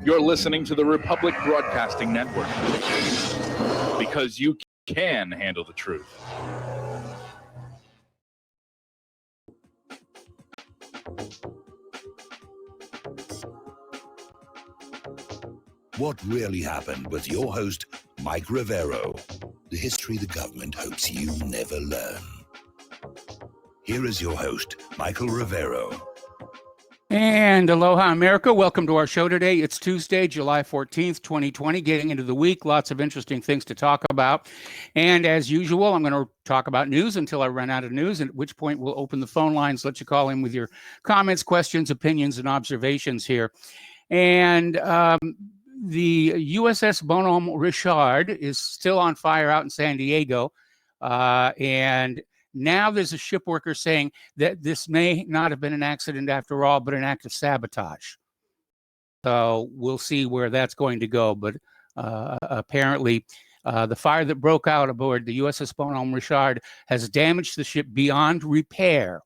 You're listening to the Republic Broadcasting Network, because you can handle the truth. What Really Happened with your host, Mike Rivero. The history the government hopes you never learn. Here is your host, Michael Rivero. And aloha, America. Welcome to our show today. It's Tuesday, July 14th, 2020, getting into the week. Lots of interesting things to talk about. And as usual, I'm going to talk about news until I run out of news, at which point we'll open the phone lines, let you call in with your comments, questions, opinions, and observations here. And the USS Bonhomme Richard is still on fire out in San Diego. And now there's a ship worker saying that this may not have been an accident after all, but an act of sabotage. So we'll see where that's going to go. But apparently, the fire that broke out aboard the USS Bonhomme Richard has damaged the ship beyond repair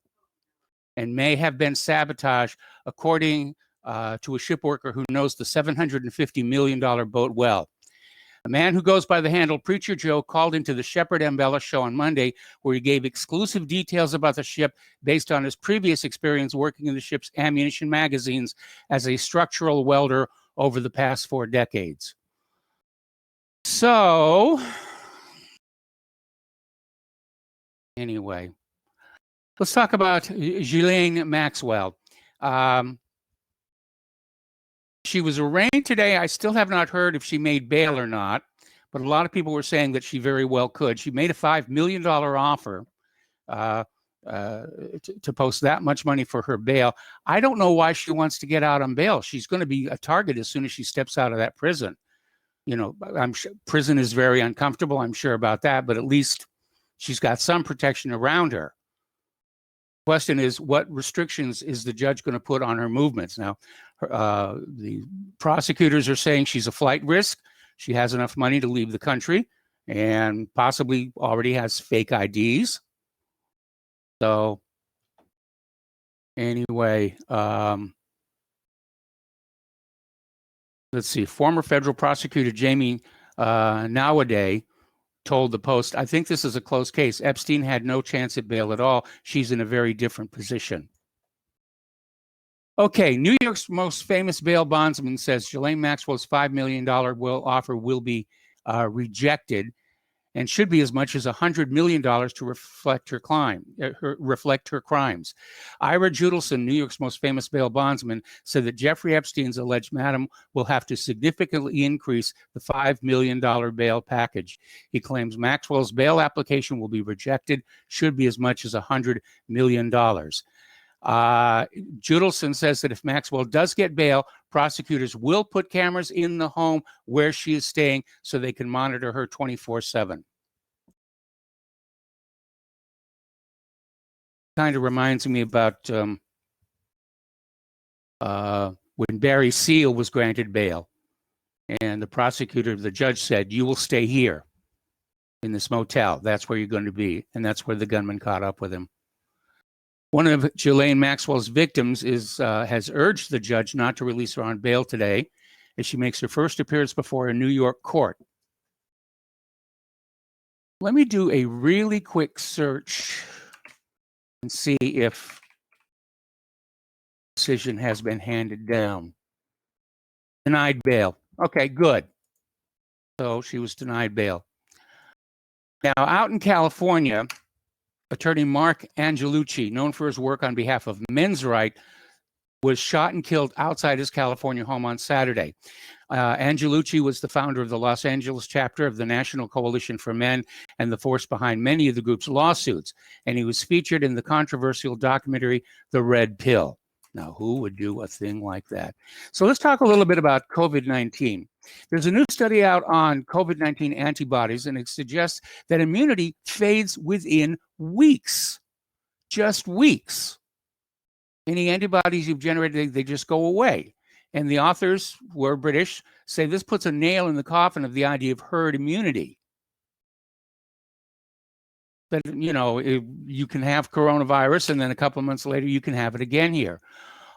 and may have been sabotage, according to a ship worker who knows the $750 million boat well. A man who goes by the handle Preacher Joe called into the Shepard Ambella show on Monday, where he gave exclusive details about the ship based on his previous experience working in the ship's ammunition magazines as a structural welder over the past 4 decades. So, anyway, let's talk about Ghislaine Maxwell. She was arraigned today. I still have not heard if she made bail or not, but a lot of people were saying that she very well could. She made a $5 million offer to post that much money for her bail. I don't know why she wants to get out on bail. She's going to be a target as soon as she steps out of that prison. You know, I'm sure prison is very uncomfortable. I'm sure about that, but at least she's got some protection around her. Question is, what restrictions is the judge going to put on her movements? Now, the prosecutors are saying she's a flight risk. She has enough money to leave the country and possibly already has fake IDs. So anyway, let's see. Former federal prosecutor Jamie Nawadeh told the Post, I think this is a close case. Epstein had no chance at bail at all. She's in a very different position. Okay, New York's most famous bail bondsman says Ghislaine Maxwell's $5 million offer will be rejected and should be as much as $100 million to reflect her crimes. Ira Judelson, New York's most famous bail bondsman, said that Jeffrey Epstein's alleged madam will have to significantly increase the $5 million bail package. He claims Maxwell's bail application will be rejected, should be as much as $100 million. Judelson says that if Maxwell does get bail, prosecutors will put cameras in the home where she is staying so they can monitor her 24/7. Kind of reminds me about when Barry Seal was granted bail, and the judge said, "You will stay here in this motel. That's where you're going to be," and that's where the gunman caught up with him. One of Ghislaine Maxwell's victims has urged the judge not to release her on bail today as she makes her first appearance before a New York court. Let me do a really quick search and see if decision has been handed down. Denied bail. Okay, good. So she was denied bail. Now, out in California, attorney Mark Angelucci, known for his work on behalf of Men's Right, was shot and killed outside his California home on Saturday. Angelucci was the founder of the Los Angeles chapter of the National Coalition for Men and the force behind many of the group's lawsuits, and he was featured in the controversial documentary The Red Pill. Now, who would do a thing like that? So let's talk a little bit about COVID-19. There's a new study out on COVID-19 antibodies, and it suggests that immunity fades within weeks, just weeks. Any antibodies you've generated, they just go away. And the authors, who are British, say this puts a nail in the coffin of the idea of herd immunity. That, you know, you can have coronavirus and then a couple of months later you can have it again here.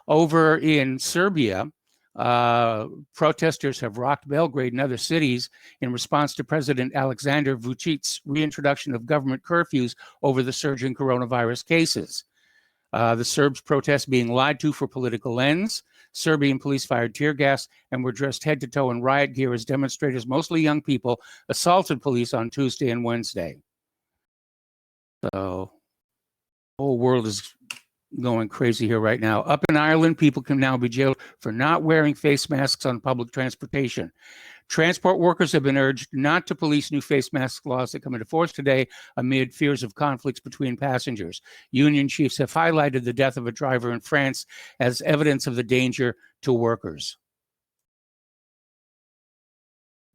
Over in Serbia, Protesters have rocked Belgrade and other cities in response to President Alexander Vucic's reintroduction of government curfews over the surging coronavirus cases. The Serbs protest being lied to for political ends. Serbian police fired tear gas and were dressed head to toe in riot gear as demonstrators, mostly young people, assaulted police on Tuesday and Wednesday. So the whole world is going crazy here right now. Up in Ireland, people can now be jailed for not wearing face masks on public transportation. Transport workers have been urged not to police new face mask laws that come into force today amid fears of conflicts between passengers. Union chiefs have highlighted the death of a driver in France as evidence of the danger to workers.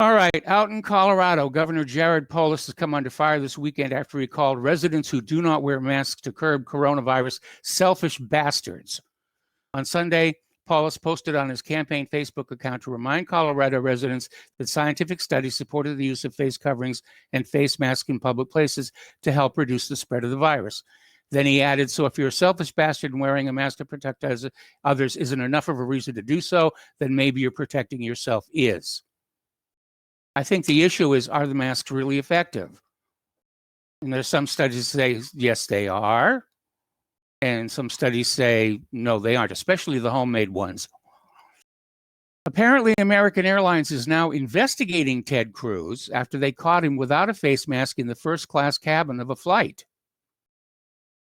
All right, out in Colorado, Governor Jared Polis has come under fire this weekend after he called residents who do not wear masks to curb coronavirus selfish bastards. On Sunday, Polis posted on his campaign Facebook account to remind Colorado residents that scientific studies supported the use of face coverings and face masks in public places to help reduce the spread of the virus. Then he added, so if you're a selfish bastard and wearing a mask to protect others isn't enough of a reason to do so, then maybe you're protecting yourself is. I think the issue is, are the masks really effective? And there's some studies that say, yes, they are. And some studies say, no, they aren't, especially the homemade ones. Apparently, American Airlines is now investigating Ted Cruz after they caught him without a face mask in the first-class cabin of a flight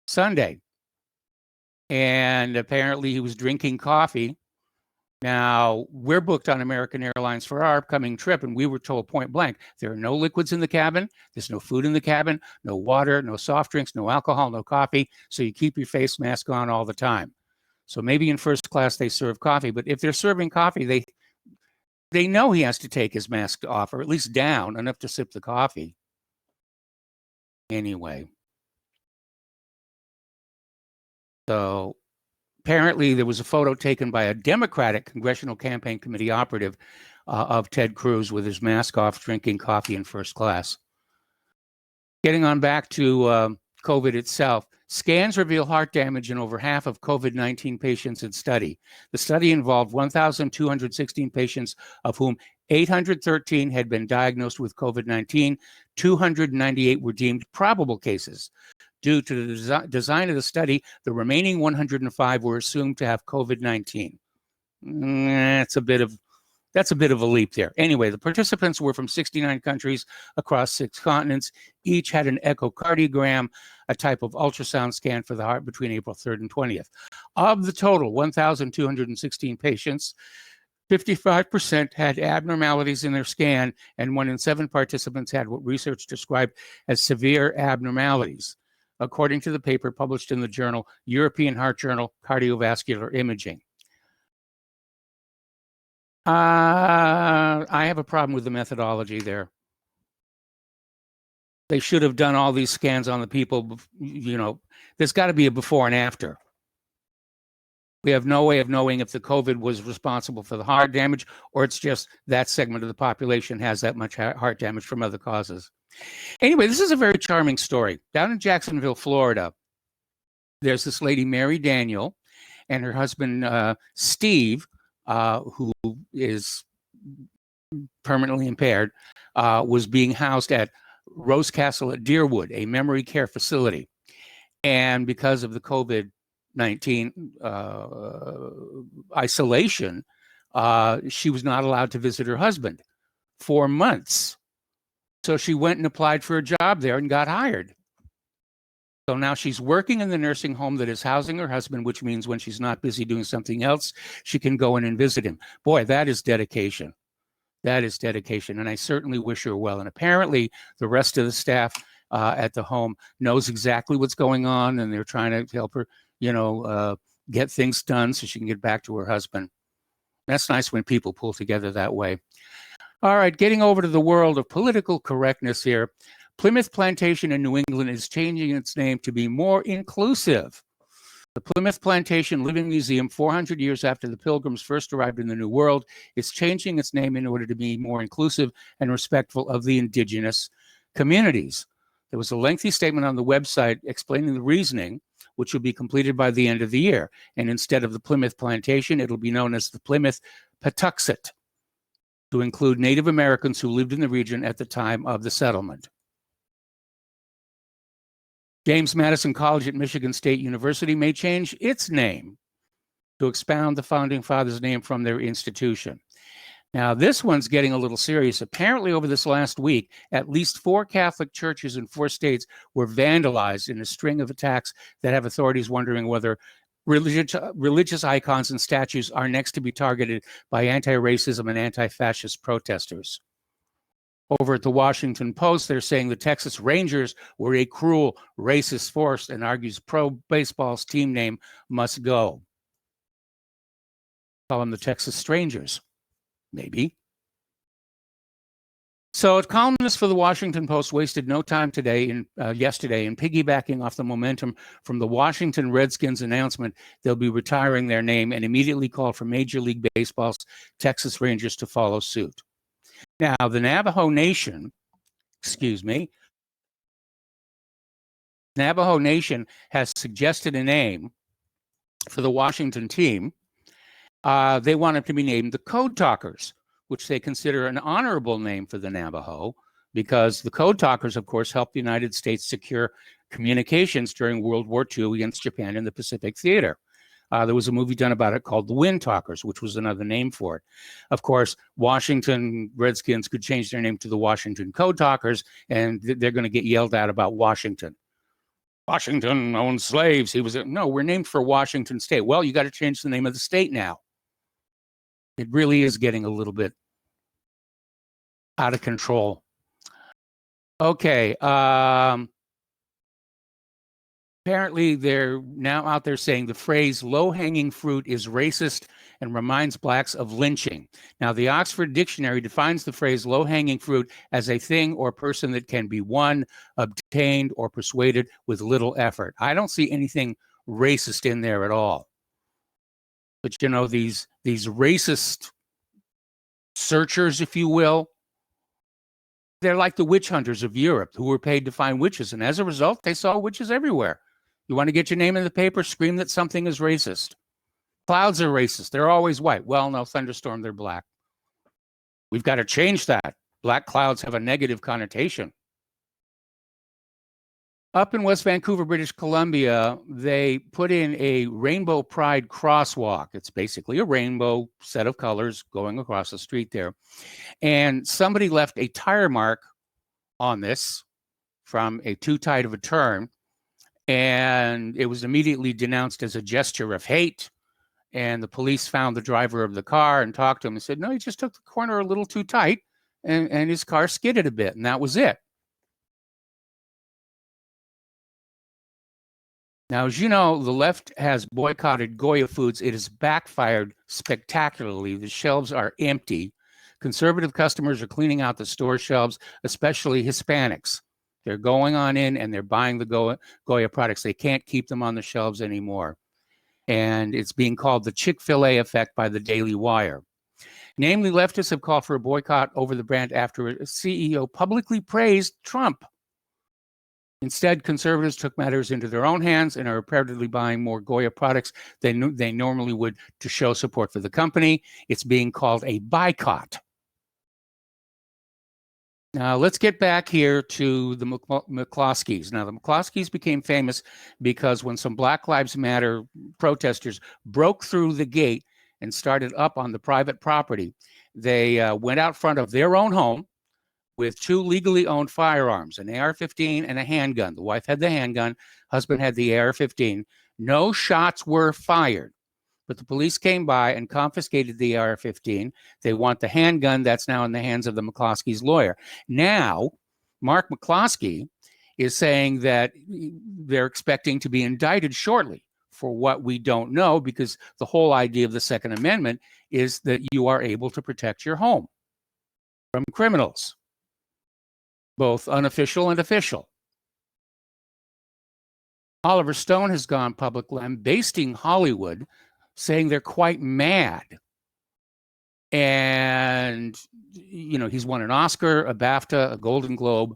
Sunday. And apparently he was drinking coffee. Now, we're booked on American Airlines for our upcoming trip, and we were told point blank, there are no liquids in the cabin, there's no food in the cabin, no water, no soft drinks, no alcohol, no coffee, so you keep your face mask on all the time. So maybe in first class they serve coffee, but if they're serving coffee, they know he has to take his mask off, or at least down, enough to sip the coffee. Anyway. So apparently, there was a photo taken by a Democratic Congressional Campaign Committee operative of Ted Cruz with his mask off, drinking coffee in first class. Getting on back to COVID itself, scans reveal heart damage in over half of COVID-19 patients in study. The study involved 1,216 patients, of whom 813 had been diagnosed with COVID-19. 298 were deemed probable cases. Due to the design of the study, the remaining 105 were assumed to have COVID-19. That's a bit of a leap there. Anyway, the participants were from 69 countries across 6 continents. Each had an echocardiogram, a type of ultrasound scan for the heart, between April 3rd and 20th. Of the total 1,216 patients, 55% had abnormalities in their scan, and 1 in 7 participants had what research described as severe abnormalities, according to the paper published in the journal European Heart Journal Cardiovascular Imaging. I have a problem with the methodology there. They should have done all these scans on the people, there's got to be a before and after. We have no way of knowing if the COVID was responsible for the heart damage, or it's just that segment of the population has that much heart damage from other causes. Anyway, this is a very charming story. Down in Jacksonville, Florida, there's this lady, Mary Daniel, and her husband, Steve, who is permanently impaired, was being housed at Rose Castle at Deerwood, a memory care facility. And because of the COVID-19 isolation, she was not allowed to visit her husband for months. So she went and applied for a job there and got hired. So now she's working in the nursing home that is housing her husband, which means when she's not busy doing something else, she can go in and visit him. Boy, that is dedication. That is dedication. And I certainly wish her well. And apparently the rest of the staff at the home knows exactly what's going on, and they're trying to help her, get things done so she can get back to her husband. That's nice when people pull together that way. All right, getting over to the world of political correctness here. Plymouth Plantation in New England is changing its name to be more inclusive. The Plymouth Plantation Living Museum, 400 years after the Pilgrims first arrived in the New World, is changing its name in order to be more inclusive and respectful of the indigenous communities. There was a lengthy statement on the website explaining the reasoning. which will be completed by the end of the year. And instead of the Plymouth Plantation, it'll be known as the Plymouth Patuxet, to include Native Americans who lived in the region at the time of the settlement. James Madison College at Michigan State University may change its name to expound the Founding Fathers' name from their institution. Now, this one's getting a little serious. Apparently, over this last week, at least 4 Catholic churches in 4 states were vandalized in a string of attacks that have authorities wondering whether religious icons and statues are next to be targeted by anti-racism and anti-fascist protesters. Over at the Washington Post, they're saying the Texas Rangers were a cruel, racist force and argues pro baseball's team name must go. Call them the Texas Strangers, maybe. So columnists for the Washington Post wasted no time yesterday in piggybacking off the momentum from the Washington Redskins announcement they'll be retiring their name, and immediately called for Major League Baseball's Texas Rangers to follow suit. Now, the Navajo Nation has suggested a name for the Washington team. They want it to be named the Code Talkers, which they consider an honorable name for the Navajo, because the Code Talkers, of course, helped the United States secure communications during World War II against Japan in the Pacific Theater. There was a movie done about it called The Wind Talkers, which was another name for it. Of course, Washington Redskins could change their name to the Washington Code Talkers, and they're going to get yelled at about Washington. Washington owned slaves. No, we're named for Washington State. Well, you got to change the name of the state now. It really is getting a little bit out of control. Okay. Apparently, they're now out there saying the phrase low-hanging fruit is racist and reminds blacks of lynching. Now, the Oxford Dictionary defines the phrase low-hanging fruit as a thing or person that can be won, obtained, or persuaded with little effort. I don't see anything racist in there at all. But, you know, these racist searchers, if you will, they're like the witch hunters of Europe who were paid to find witches. And as a result, they saw witches everywhere. You want to get your name in the paper, scream that something is racist. Clouds are racist. They're always white. Well, no, thunderstorm, they're black. We've got to change that. Black clouds have a negative connotation. Up in West Vancouver, British Columbia, they put in a Rainbow Pride crosswalk. It's basically a rainbow set of colors going across the street there. And somebody left a tire mark on this from a too tight of a turn. And it was immediately denounced as a gesture of hate. And the police found the driver of the car and talked to him and said, no, he just took the corner a little too tight and his car skidded a bit. And that was it. Now, as you know, the left has boycotted Goya Foods. It has backfired spectacularly. The shelves are empty. Conservative customers are cleaning out the store shelves, especially Hispanics. They're going on in and they're buying the Goya products. They can't keep them on the shelves anymore. And it's being called the Chick-fil-A effect by the Daily Wire. Namely, leftists have called for a boycott over the brand after a CEO publicly praised Trump. Instead, conservatives took matters into their own hands and are reportedly buying more Goya products than they normally would to show support for the company. It's being called a boycott. Now, let's get back here to the McCloskeys. Now, the McCloskeys became famous because when some Black Lives Matter protesters broke through the gate and started up on the private property, they went out front of their own home with 2 legally owned firearms, an AR-15 and a handgun. The wife had the handgun, husband had the AR-15. No shots were fired, but the police came by and confiscated the AR-15. They want the handgun that's now in the hands of the McCloskeys' lawyer. Now, Mark McCloskey is saying that they're expecting to be indicted shortly for what we don't know, because the whole idea of the Second Amendment is that you are able to protect your home from criminals, both unofficial and official. Oliver Stone has gone public lambasting Hollywood, saying they're quite mad. And, you know, he's won an Oscar, a BAFTA, a Golden Globe.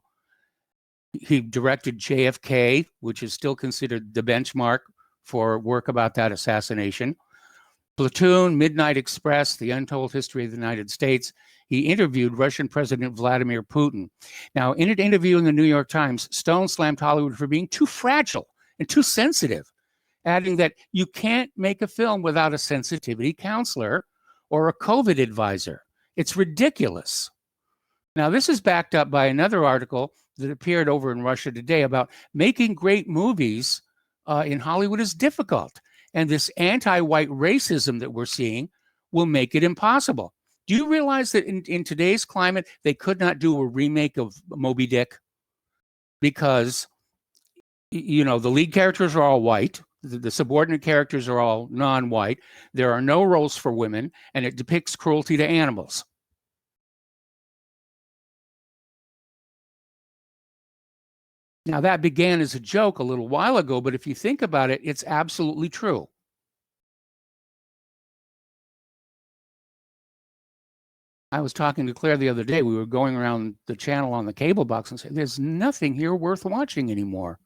He directed JFK, which is still considered the benchmark for work about that assassination. Platoon, Midnight Express, The Untold History of the United States. He interviewed Russian President Vladimir Putin. Now, in an interview in the New York Times, Stone slammed Hollywood for being too fragile and too sensitive, adding that you can't make a film without a sensitivity counselor or a COVID advisor. It's ridiculous. Now, this is backed up by another article that appeared over in Russia Today about making great movies in Hollywood is difficult. And this anti-white racism that we're seeing will make it impossible. Do you realize that in today's climate, they could not do a remake of Moby Dick? Because, you know, the lead characters are all white. The subordinate characters are all non-white. There are no roles for women, and it depicts cruelty to animals. Now, that began as a joke a little while ago, but if you think about it, it's absolutely true. I was talking to Claire the other day. We were going around the channel on the cable box and saying, there's nothing here worth watching anymore.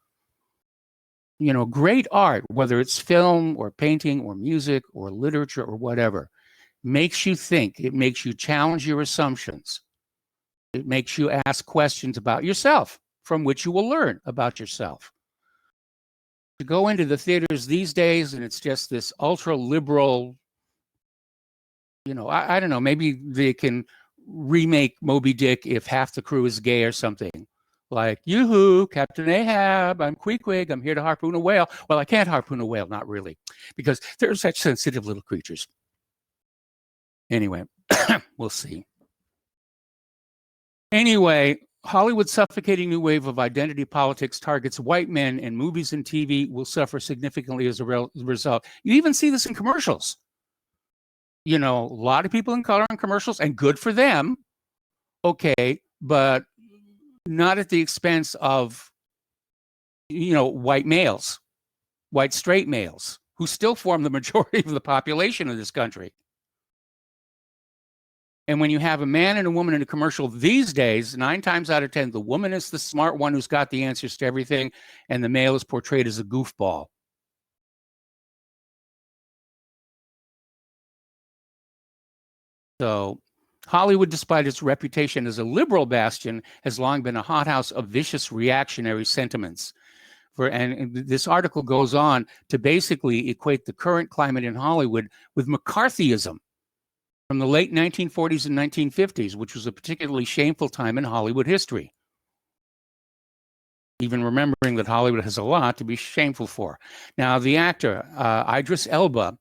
You know, great art, whether it's film or painting or music or literature or whatever, makes you think. It makes you challenge your assumptions. It makes you ask questions about yourself, from which you will learn about yourself. To go into the theaters these days, and it's just this ultra-liberal, you know, I don't know, maybe they can remake Moby Dick if half the crew is gay or something. Like, yoo-hoo, Captain Ahab, I'm Queequeg, I'm here to harpoon a whale. Well, I can't harpoon a whale, not really, because they're such sensitive little creatures. Anyway, we'll see. Anyway, Hollywood's suffocating new wave of identity politics targets white men, and movies and TV will suffer significantly as a result. You even see this in commercials. You know, a lot of people in color in commercials, and good for them. Okay, but not at the expense of, you know, white males, white straight males, who still form the majority of the population of this country. And when you have a man and a woman in a commercial these days, 9 times out of 10, the woman is the smart one who's got the answers to everything, and the male is portrayed as a goofball. So Hollywood, despite its reputation as a liberal bastion, has long been a hothouse of vicious reactionary sentiments. And this article goes on to basically equate the current climate in Hollywood with McCarthyism from the late 1940s and 1950s, which was a particularly shameful time in Hollywood history. Even remembering that Hollywood has a lot to be shameful for. Now, the actor, Idris Elba,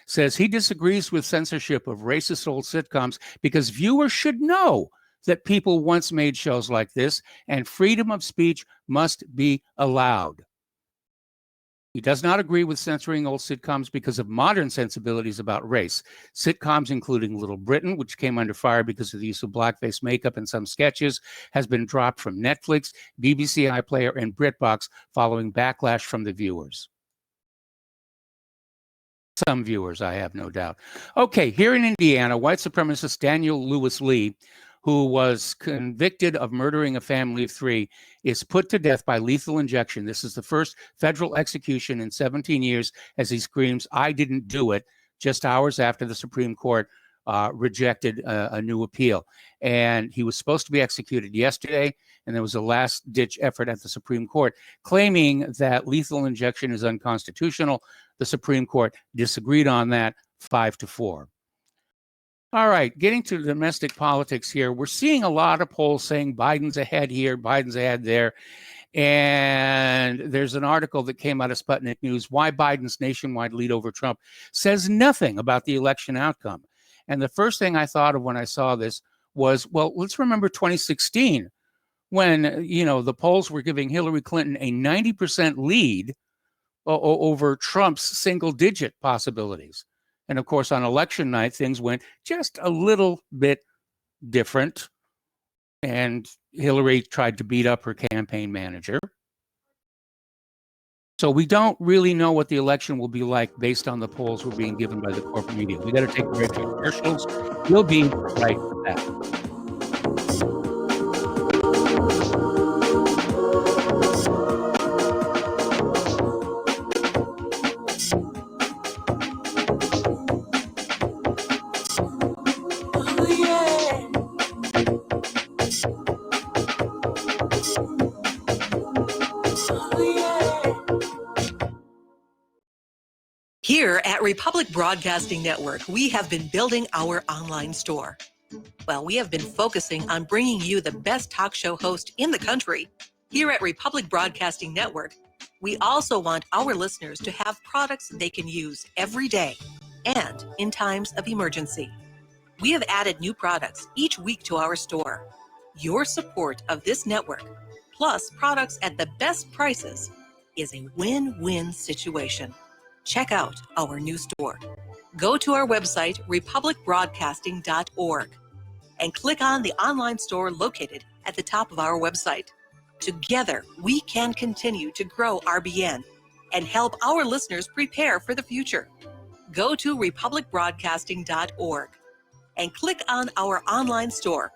says he disagrees with censorship of racist old sitcoms because viewers should know that people once made shows like this, and freedom of speech must be allowed. He does not agree with censoring old sitcoms because of modern sensibilities about race. Sitcoms, including Little Britain, which came under fire because of the use of blackface makeup in some sketches, has been dropped from Netflix, BBC iPlayer, and BritBox following backlash from the viewers. Some viewers, I have no doubt. Okay, here in Indiana, white supremacist Daniel Lewis Lee, who was convicted of murdering a family of 3, is put to death by lethal injection. This is the first federal execution in 17 years as he screams, "I didn't do it," just hours after the Supreme Court rejected a new appeal. And he was supposed to be executed yesterday, and there was a last-ditch effort at the Supreme Court claiming that lethal injection is unconstitutional. The Supreme Court disagreed on that 5-4. All right, getting to domestic politics here, we're seeing a lot of polls saying Biden's ahead here, Biden's ahead there. And there's an article that came out of Sputnik News, Why Biden's Nationwide Lead Over Trump says nothing about the election outcome. And the first thing I thought of when I saw this was, well, let's remember 2016, when, you know, the polls were giving Hillary Clinton a 90% lead over Trump's single-digit possibilities. And of course, on election night, things went just a little bit different. And Hillary tried to beat up her campaign manager. So we don't really know what the election will be like based on the polls we're being given by the corporate media. We got to take a break for commercials. We'll be right back. Here at Republic Broadcasting Network, we have been building our online store. Well, we have been focusing on bringing you the best talk show host in the country. Here at Republic Broadcasting Network, we also want our listeners to have products they can use every day and in times of emergency. We have added new products each week to our store. Your support of this network, plus products at the best prices, is a win-win situation. Check out our new store. Go to our website, republicbroadcasting.org, and click on the online store located at the top of our website. Together, we can continue to grow RBN and help our listeners prepare for the future. Go to republicbroadcasting.org and click on our online store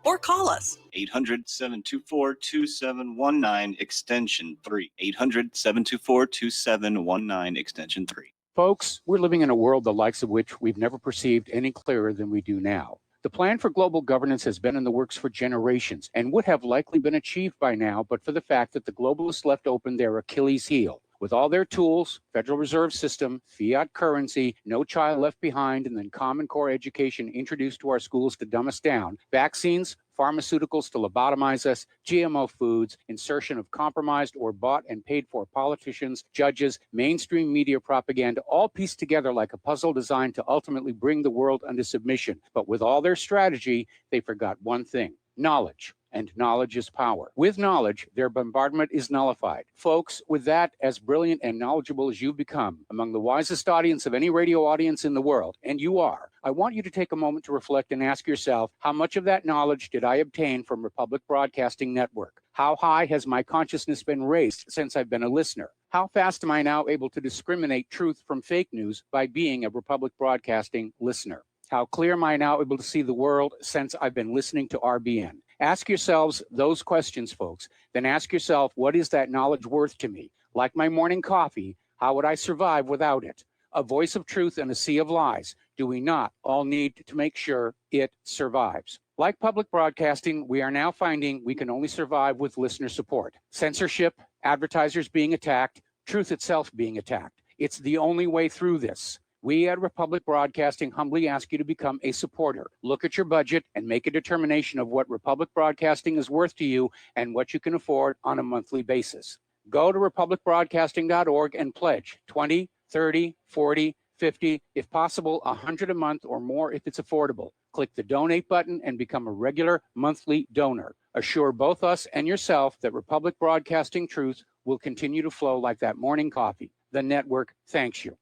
or call us 800-724-2719 extension 3. 800-724-2719 extension 3. Folks, we're living in a world the likes of which we've never perceived any clearer than we do now. The plan for global governance has been in the works for generations and would have likely been achieved by now, but for the fact that the globalists left open their Achilles heel. With all their tools, Federal Reserve System, fiat currency, no child left behind, and then Common Core education introduced to our schools to dumb us down, vaccines, pharmaceuticals to lobotomize us, GMO foods, insertion of compromised or bought and paid for politicians, judges, mainstream media propaganda, all pieced together like a puzzle designed to ultimately bring the world under submission. But with all their strategy, they forgot one thing: knowledge. And knowledge is power. With knowledge, their bombardment is nullified. Folks, with that, as brilliant and knowledgeable as you've become, among the wisest audience of any radio audience in the world, and you are, I want you to take a moment to reflect and ask yourself, how much of that knowledge did I obtain from Republic Broadcasting Network? How high has my consciousness been raised since I've been a listener? How fast am I now able to discriminate truth from fake news by being a Republic Broadcasting listener? How clear am I now able to see the world since I've been listening to RBN? Ask yourselves those questions, folks. Then ask yourself, what is that knowledge worth to me? Like my morning coffee, how would I survive without it? A voice of truth in a sea of lies. Do we not all need to make sure it survives? Like public broadcasting, we are now finding we can only survive with listener support. Censorship, advertisers being attacked, truth itself being attacked. It's the only way through this. We at Republic Broadcasting humbly ask you to become a supporter. Look at your budget and make a determination of what Republic Broadcasting is worth to you and what you can afford on a monthly basis. Go to republicbroadcasting.org and pledge 20, 30, 40, 50, if possible, 100 a month or more if it's affordable. Click the donate button and become a regular monthly donor. Assure both us and yourself that Republic Broadcasting truth will continue to flow like that morning coffee. The network thanks you.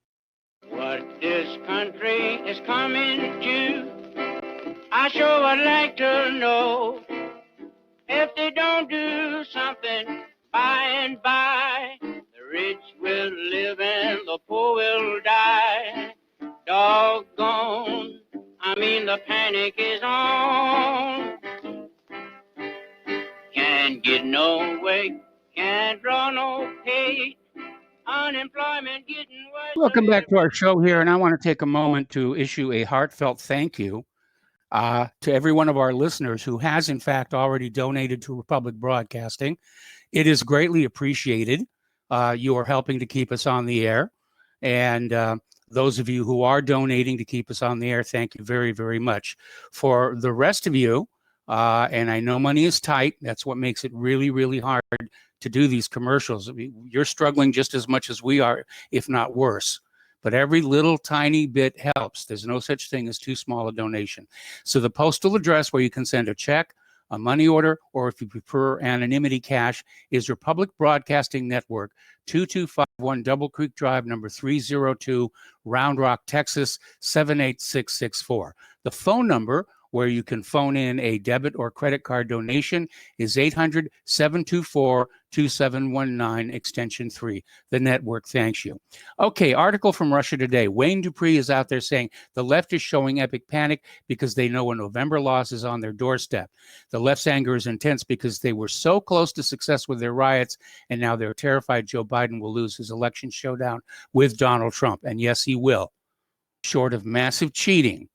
What this country is coming to, I sure would like to know. If they don't do something by and by, the rich will live and the poor will die. Doggone, the panic is on. Can't get no way, can't draw no pay. Unemployment getting worse. Welcome back to our show here, and I want to take a moment to issue a heartfelt thank you to every one of our listeners who has, in fact, already donated to Republic Broadcasting. It is greatly appreciated. You are helping to keep us on the air, and those of you who are donating to keep us on the air, thank you very, very much. For the rest of you, and I know money is tight, that's what makes it really, really hard to do these commercials. I mean, you're struggling just as much as we are, if not worse. But every little tiny bit helps. There's no such thing as too small a donation. So the postal address where you can send a check, a money order, or if you prefer anonymity cash, is Republic Broadcasting Network, 2251 Double Creek Drive, number 302, Round Rock, Texas, 78664. The phone number where you can phone in a debit or credit card donation is 800-724-2719, extension 3. The network thanks you. Okay, article from Russia Today. Wayne Dupree is out there saying the left is showing epic panic because they know a November loss is on their doorstep. The left's anger is intense because they were so close to success with their riots, and now they're terrified Joe Biden will lose his election showdown with Donald Trump. And yes, he will, short of massive cheating.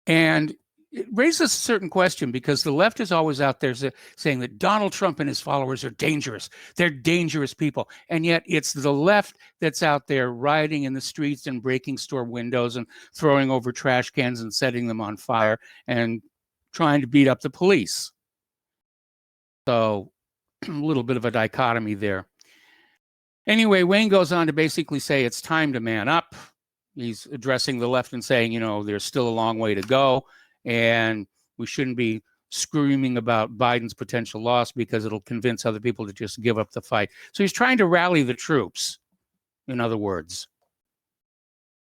And it raises a certain question, because the left is always out there saying that Donald Trump and his followers are dangerous. They're dangerous people. And yet it's the left that's out there rioting in the streets and breaking store windows and throwing over trash cans and setting them on fire and trying to beat up the police. So a little bit of a dichotomy there. Anyway, Wayne goes on to basically say it's time to man up. He's addressing the left and saying, you know, there's still a long way to go, and we shouldn't be screaming about Biden's potential loss because it'll convince other people to just give up the fight. So he's trying to rally the troops, in other words,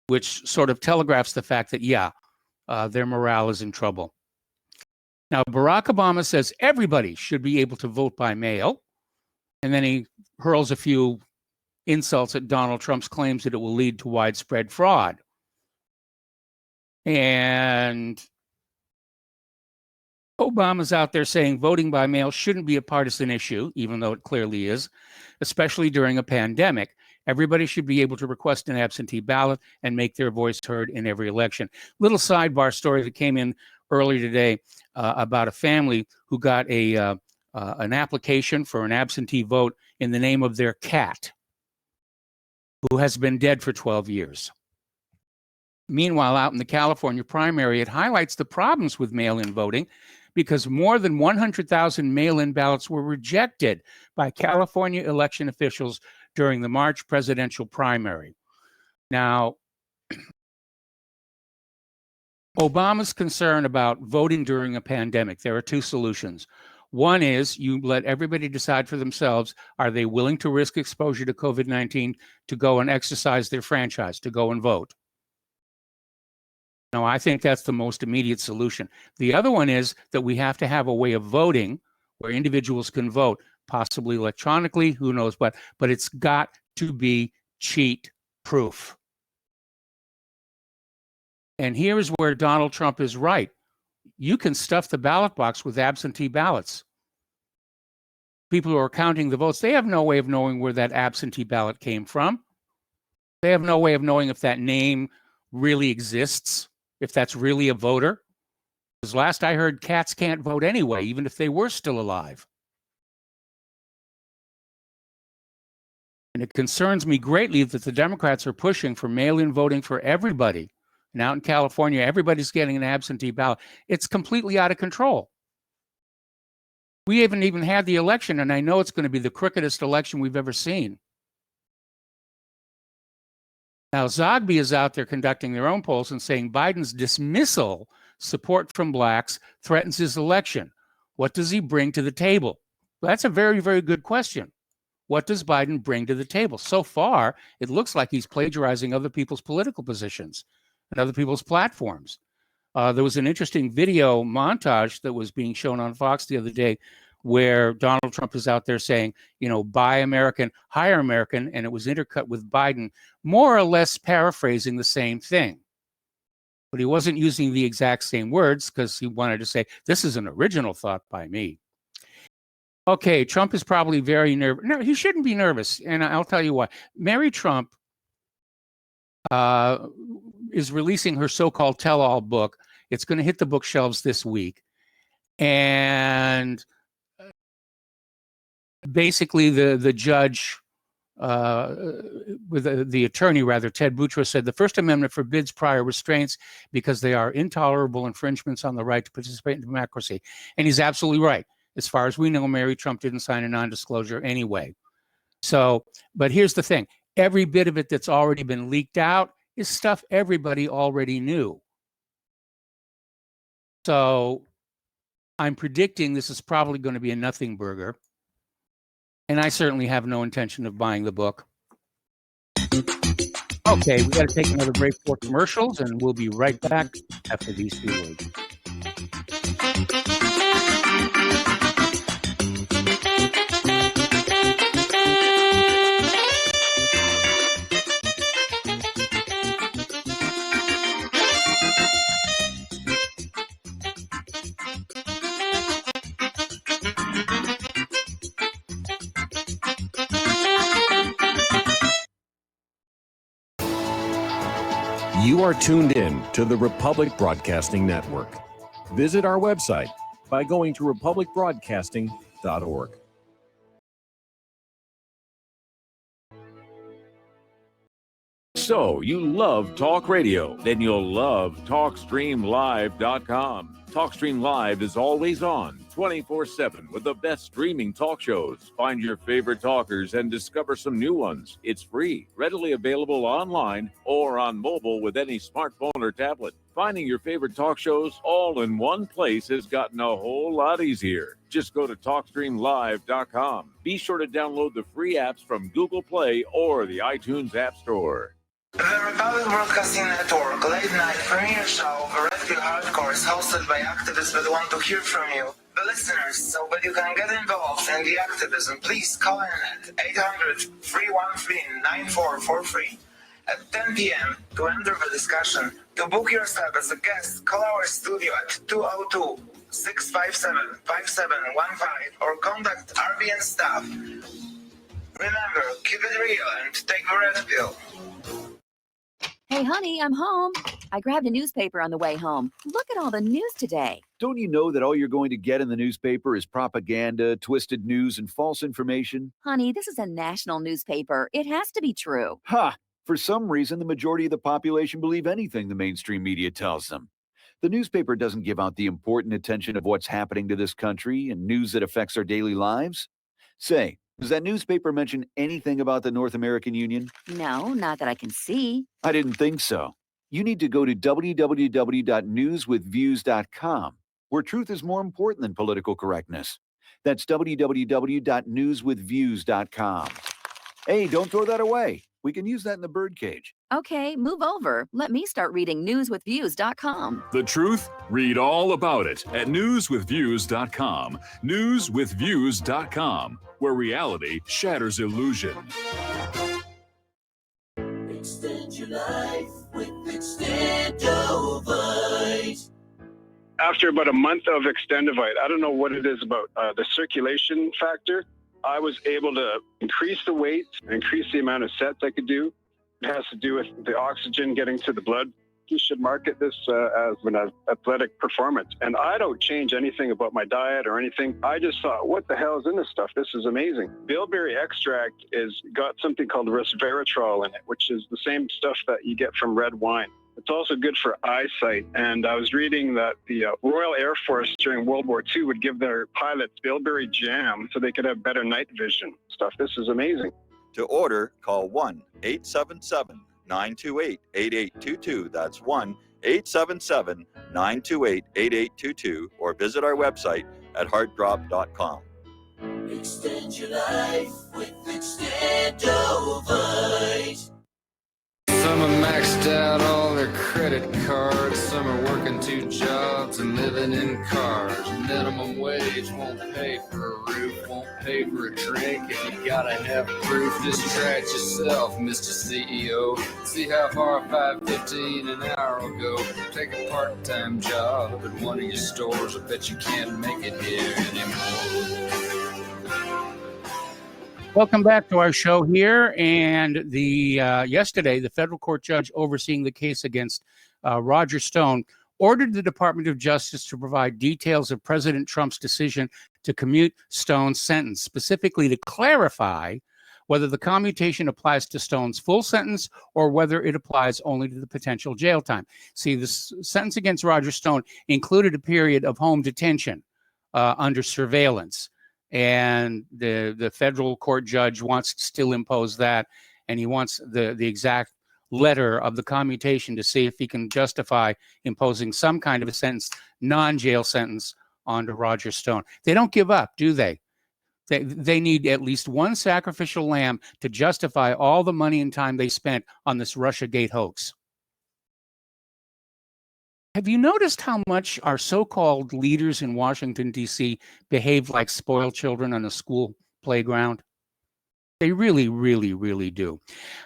which sort of telegraphs the fact that, their morale is in trouble. Now, Barack Obama says everybody should be able to vote by mail, and then he hurls a few insults at Donald Trump's claims that it will lead to widespread fraud. And Obama's out there saying voting by mail shouldn't be a partisan issue, even though it clearly is, especially during a pandemic. Everybody should be able to request an absentee ballot and make their voice heard in every election. Little sidebar story that came in earlier today about a family who got an application for an absentee vote in the name of their cat, who has been dead for 12 years. Meanwhile, out in the California primary, it highlights the problems with mail-in voting because more than 100,000 mail-in ballots were rejected by California election officials during the March presidential primary. Now, Obama's concern about voting during a pandemic, there are two solutions. One is you let everybody decide for themselves, are they willing to risk exposure to COVID-19 to go and exercise their franchise, to go and vote? No, I think that's the most immediate solution. The other one is that we have to have a way of voting where individuals can vote, possibly electronically, who knows what, but it's got to be cheat proof. And here is where Donald Trump is right. You can stuff the ballot box with absentee ballots. People who are counting the votes, they have no way of knowing where that absentee ballot came from. They have no way of knowing if that name really exists, if that's really a voter. Because last I heard, cats can't vote anyway, even if they were still alive. And it concerns me greatly that the Democrats are pushing for mail-in voting for everybody. And out in California, everybody's getting an absentee ballot. It's completely out of control. We haven't even had the election, and I know it's going to be the crookedest election we've ever seen. Now, Zogby is out there conducting their own polls and saying Biden's dismissal support from blacks threatens his election. What does he bring to the table? Well, that's a very, very good question. What does Biden bring to the table? So far, it looks like he's plagiarizing other people's political positions and other people's platforms. There was an interesting video montage that was being shown on Fox the other day where Donald Trump is out there saying, you know, buy American, hire American, and it was intercut with Biden, more or less paraphrasing the same thing. But he wasn't using the exact same words because he wanted to say, this is an original thought by me. Okay, Trump is probably very nervous. No, he shouldn't be nervous, and I'll tell you why. Mary Trump is releasing her so-called tell-all book. It's going to hit the bookshelves this week. And basically the judge, with the attorney rather, Ted Boutros, said the First Amendment forbids prior restraints because they are intolerable infringements on the right to participate in democracy. And he's absolutely right. As far as we know, Mary Trump didn't sign a non-disclosure anyway. So, but here's the thing. Every bit of it that's already been leaked out is stuff everybody already knew. So I'm predicting this is probably going to be a nothing burger. And I certainly have no intention of buying the book. Okay, we got to take another break for commercials, and we'll be right back after these two words. You are tuned in to the Republic Broadcasting Network. Visit our website by going to republicbroadcasting.org. So, you love talk radio? Then you'll love TalkStreamLive.com. TalkStream Live is always on, 24/7, with the best streaming talk shows. Find your favorite talkers and discover some new ones. It's free, readily available online or on mobile with any smartphone or tablet. Finding your favorite talk shows all in one place has gotten a whole lot easier. Just go to TalkStreamLive.com. Be sure to download the free apps from Google Play or the iTunes App Store. The Republic Broadcasting Network late night premiere show Red Pill Hardcore is hosted by activists that want to hear from you, the listeners. So that you can get involved in the activism, please call in at 800-313-9443 at 10 p.m. to enter the discussion. To book yourself as a guest, call our studio at 202-657-5715 or contact RBN staff. Remember, keep it real and take the red pill. Hey, honey, I'm home. I grabbed a newspaper on the way home. Look at all the news today. Don't you know that all you're going to get in the newspaper is propaganda, twisted news, and false information? Honey, this is a national newspaper. It has to be true. Ha! For some reason, the majority of the population believe anything the mainstream media tells them. The newspaper doesn't give out the important attention of what's happening to this country and news that affects our daily lives. Say, does that newspaper mention anything about the North American Union? No, not that I can see. I didn't think so. You need to go to www.newswithviews.com, where truth is more important than political correctness. That's www.newswithviews.com. Hey, don't throw that away. We can use that in the birdcage. Okay, move over. Let me start reading newswithviews.com. The truth? Read all about it at newswithviews.com. Newswithviews.com, where reality shatters illusion. Extend your life with Extendovite. After about a month of Extendovite, I don't know what it is about the circulation factor. I was able to increase the weight, increase the amount of sets I could do. It has to do with the oxygen getting to the blood. You should market this as an athletic performance. And I don't change anything about my diet or anything. I just thought, what the hell is in this stuff? This is amazing. Bilberry extract is got something called resveratrol in it, which is the same stuff that you get from red wine. It's also good for eyesight. And I was reading that the Royal Air Force during World War II would give their pilots bilberry jam so they could have better night vision stuff. This is amazing. To order, call 1-877-928-8822. That's 1-877-928-8822. Or visit our website at heartdrop.com. Extend your life with Extendovite. Some are maxed out all their credit cards. Some are working 2 jobs and living in cars. Minimum wage won't pay for a roof, won't pay for a drink. If you gotta have proof, just try it yourself, Mr. CEO. See how far $5.15 an hour will go. Take a part-time job at one of your stores. I bet you can't make it here anymore. Welcome back to our show here. And yesterday, the federal court judge overseeing the case against Roger Stone ordered the Department of Justice to provide details of President Trump's decision to commute Stone's sentence, specifically to clarify whether the commutation applies to Stone's full sentence or whether it applies only to the potential jail time. See, the sentence against Roger Stone included a period of home detention under surveillance. And the federal court judge wants to still impose that, and he wants the exact letter of the commutation to see if he can justify imposing some kind of a sentence, non-jail sentence, onto Roger Stone. They don't give up, do they? They need at least one sacrificial lamb to justify all the money and time they spent on this Russiagate hoax. Have you noticed how much our so-called leaders in Washington, D.C. behave like spoiled children on a school playground? They really, really, really do.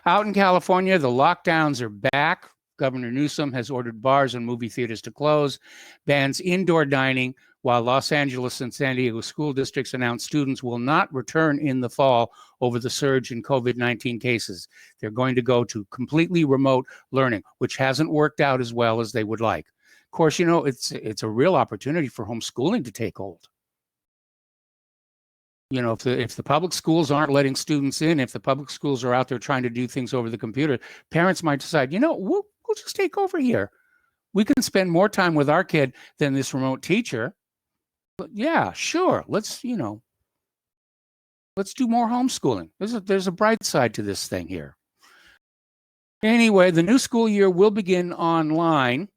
Out in California, the lockdowns are back. Governor Newsom has ordered bars and movie theaters to close, bans indoor dining, while Los Angeles and San Diego school districts announced students will not return in the fall over the surge in COVID-19 cases. They're going to go to completely remote learning, which hasn't worked out as well as they would like. Of course, it's a real opportunity for homeschooling to take hold. If the public schools aren't letting students in, if the public schools are out there trying to do things over the computer, parents might decide, we'll just take over here. We can spend more time with our kid than this remote teacher. But yeah, sure. Let's do more homeschooling. There's a bright side to this thing here. Anyway, the new school year will begin online.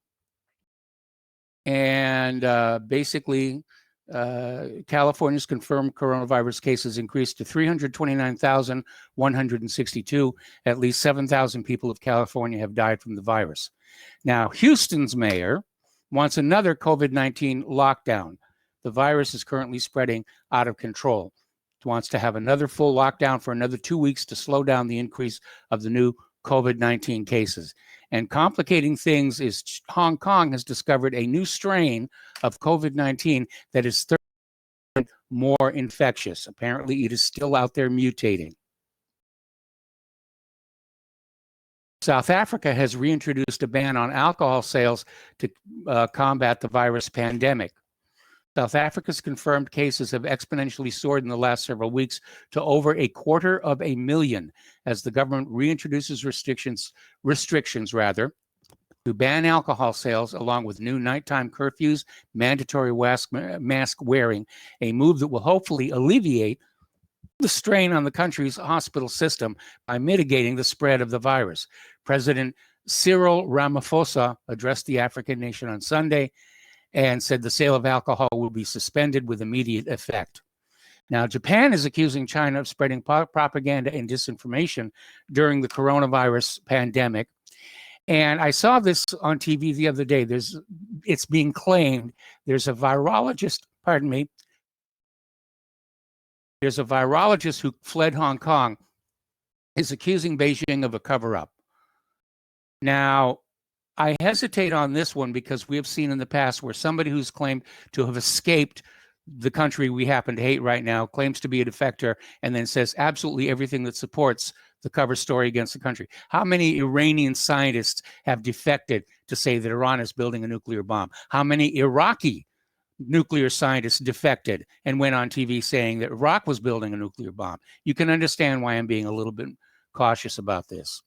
And basically, California's confirmed coronavirus cases increased to 329,162. At least 7,000 people of California have died from the virus. Now, Houston's mayor wants another COVID-19 lockdown. The virus is currently spreading out of control. He wants to have another full lockdown for another 2 weeks to slow down the increase of the new COVID-19 cases. And complicating things is Hong Kong has discovered a new strain of COVID-19 that is 30% more infectious. Apparently, it is still out there mutating. South Africa has reintroduced a ban on alcohol sales to combat the virus pandemic. South Africa's confirmed cases have exponentially soared in the last several weeks to over 250,000 as the government reintroduces restrictions to ban alcohol sales, along with new nighttime curfews, mandatory mask wearing, a move that will hopefully alleviate the strain on the country's hospital system by mitigating the spread of the virus. President Cyril Ramaphosa addressed the African nation on Sunday and said the sale of alcohol will be suspended with immediate effect. Now, Japan is accusing China of spreading propaganda and disinformation during the coronavirus pandemic. And I saw this on TV the other day. It's being claimed there's a virologist who fled Hong Kong, is accusing Beijing of a cover-up. Now, I hesitate on this one because we have seen in the past where somebody who's claimed to have escaped the country we happen to hate right now, claims to be a defector, and then says absolutely everything that supports the cover story against the country. How many Iranian scientists have defected to say that Iran is building a nuclear bomb? How many Iraqi nuclear scientists defected and went on TV saying that Iraq was building a nuclear bomb? You can understand why I'm being a little bit cautious about this.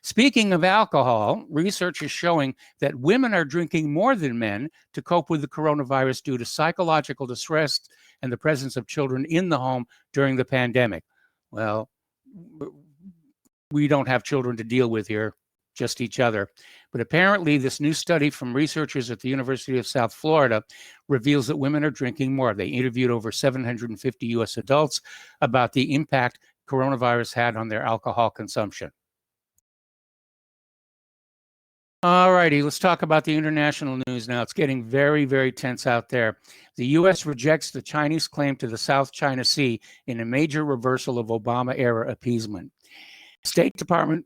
Speaking of alcohol, research is showing that women are drinking more than men to cope with the coronavirus due to psychological distress and the presence of children in the home during the pandemic. Well, we don't have children to deal with here, just each other. But apparently this new study from researchers at the University of South Florida reveals that women are drinking more. They interviewed over 750 U.S. adults about the impact coronavirus had on their alcohol consumption. All righty, let's talk about the international news now. It's getting very, very tense out there. The U.S. rejects the Chinese claim to the South China Sea in a major reversal of Obama-era appeasement. State Department,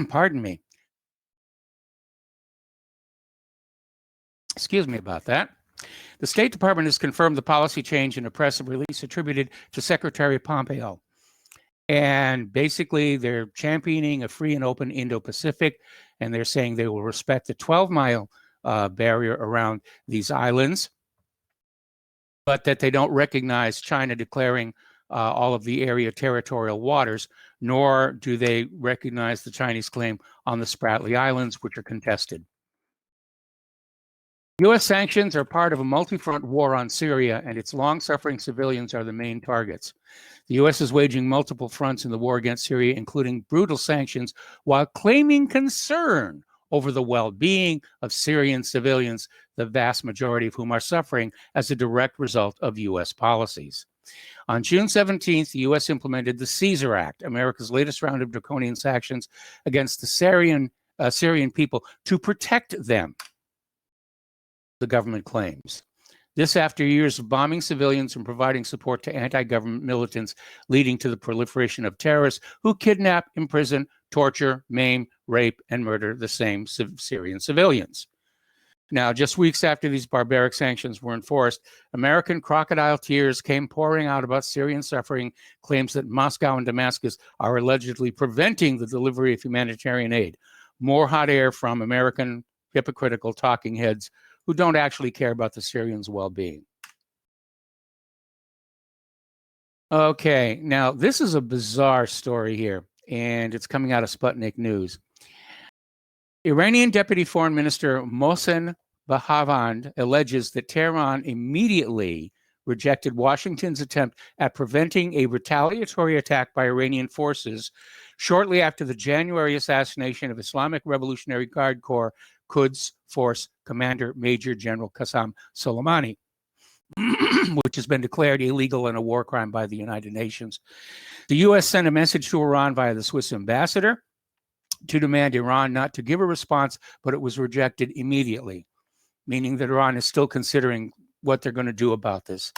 pardon me. Excuse me about that. The State Department has confirmed the policy change in a press release attributed to Secretary Pompeo. And basically, they're championing a free and open Indo-Pacific, and they're saying they will respect the 12-mile barrier around these islands, but that they don't recognize China declaring all of the area territorial waters, nor do they recognize the Chinese claim on the Spratly Islands, which are contested. U.S. sanctions are part of a multi-front war on Syria, and its long-suffering civilians are the main targets. The U.S. is waging multiple fronts in the war against Syria, including brutal sanctions, while claiming concern over the well-being of Syrian civilians, the vast majority of whom are suffering as a direct result of U.S. policies. On June 17th, the U.S. implemented the Caesar Act, America's latest round of draconian sanctions against the Syrian people to protect them, the government claims. This after years of bombing civilians and providing support to anti-government militants, leading to the proliferation of terrorists who kidnap, imprison, torture, maim, rape, and murder the same Syrian civilians. Now, just weeks after these barbaric sanctions were enforced, American crocodile tears came pouring out about Syrian suffering, claims that Moscow and Damascus are allegedly preventing the delivery of humanitarian aid. More hot air from American hypocritical talking heads who don't actually care about the Syrians' well-being. Okay, now this is a bizarre story here, and it's coming out of Sputnik News. Iranian Deputy Foreign Minister Mohsen Bahavand alleges that Tehran immediately rejected Washington's attempt at preventing a retaliatory attack by Iranian forces shortly after the January assassination of Islamic Revolutionary Guard Corps Quds Force Commander Major General Qasem Soleimani, which has been declared illegal and a war crime by the United Nations. The U.S. sent a message to Iran via the Swiss ambassador to demand Iran not to give a response, but it was rejected immediately, meaning that Iran is still considering what they're going to do about this.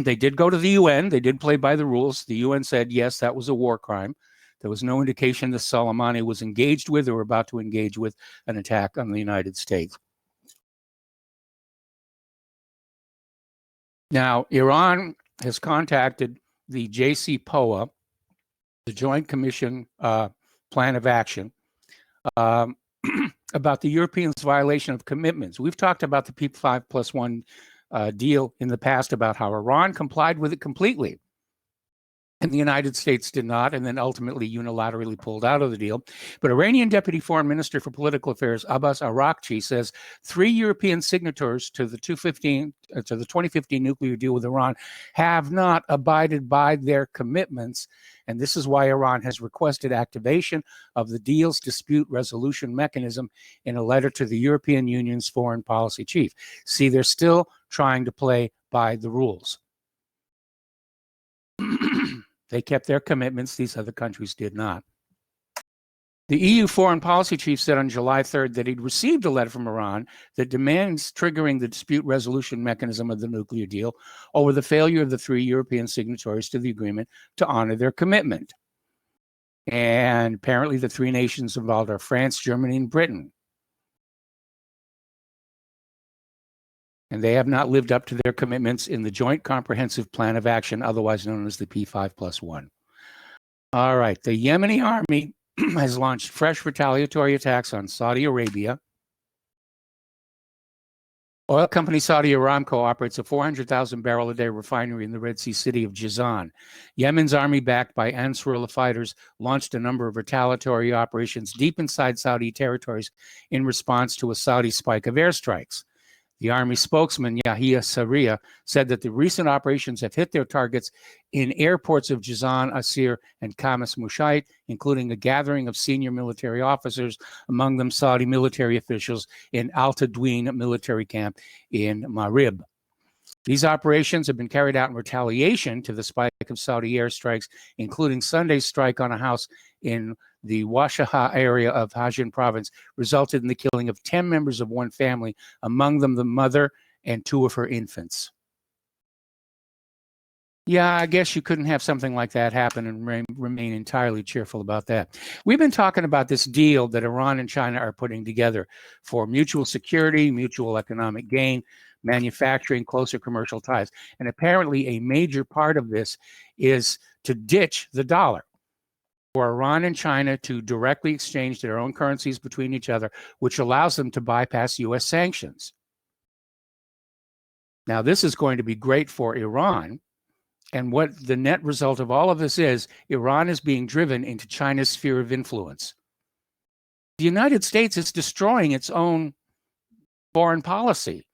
They did go to the UN. They did play by the rules. The UN said, yes, that was a war crime. There was no indication that Soleimani was engaged with or about to engage with an attack on the United States. Now, Iran has contacted the JCPOA, the Joint Commission Plan of Action, about the Europeans' violation of commitments. We've talked about the P5+1 deal in the past about how Iran complied with it completely, and the United States did not, and then ultimately unilaterally pulled out of the deal. But Iranian Deputy Foreign Minister for Political Affairs Abbas Araghchi says 3 European signatories to the 2015 nuclear deal with Iran have not abided by their commitments, and this is why Iran has requested activation of the deal's dispute resolution mechanism in a letter to the European Union's foreign policy chief. See, they're still trying to play by the rules. They kept their commitments. These other countries did not. The EU foreign policy chief said on July 3rd that he'd received a letter from Iran that demands triggering the dispute resolution mechanism of the nuclear deal over the failure of the 3 European signatories to the agreement to honor their commitment. And apparently the 3 nations involved are France, Germany, and Britain. And they have not lived up to their commitments in the Joint Comprehensive Plan of Action, otherwise known as the P5+1. All right, the Yemeni army has launched fresh retaliatory attacks on Saudi Arabia. Oil company Saudi Aramco operates a 400,000-barrel-a-day refinery in the Red Sea city of Jizan. Yemen's army, backed by Ansarullah fighters, launched a number of retaliatory operations deep inside Saudi territories in response to a Saudi spike of airstrikes. The Army spokesman, Yahya Sarria, said that the recent operations have hit their targets in airports of Jizan, Asir, and Khamis Mushait, including a gathering of senior military officers, among them Saudi military officials, in Al Tadween military camp in Marib. These operations have been carried out in retaliation to the spike of Saudi airstrikes, including Sunday's strike on a house in the Washaha area of Hajin province, resulted in the killing of 10 members of one family, among them the mother and 2 of her infants. Yeah, I guess you couldn't have something like that happen and remain entirely cheerful about that. We've been talking about this deal that Iran and China are putting together for mutual security, mutual economic gain, manufacturing, closer commercial ties. And apparently a major part of this is to ditch the dollar, for Iran and China to directly exchange their own currencies between each other, which allows them to bypass U.S. sanctions. Now, this is going to be great for Iran. And what the net result of all of this is, Iran is being driven into China's sphere of influence. The United States is destroying its own foreign policy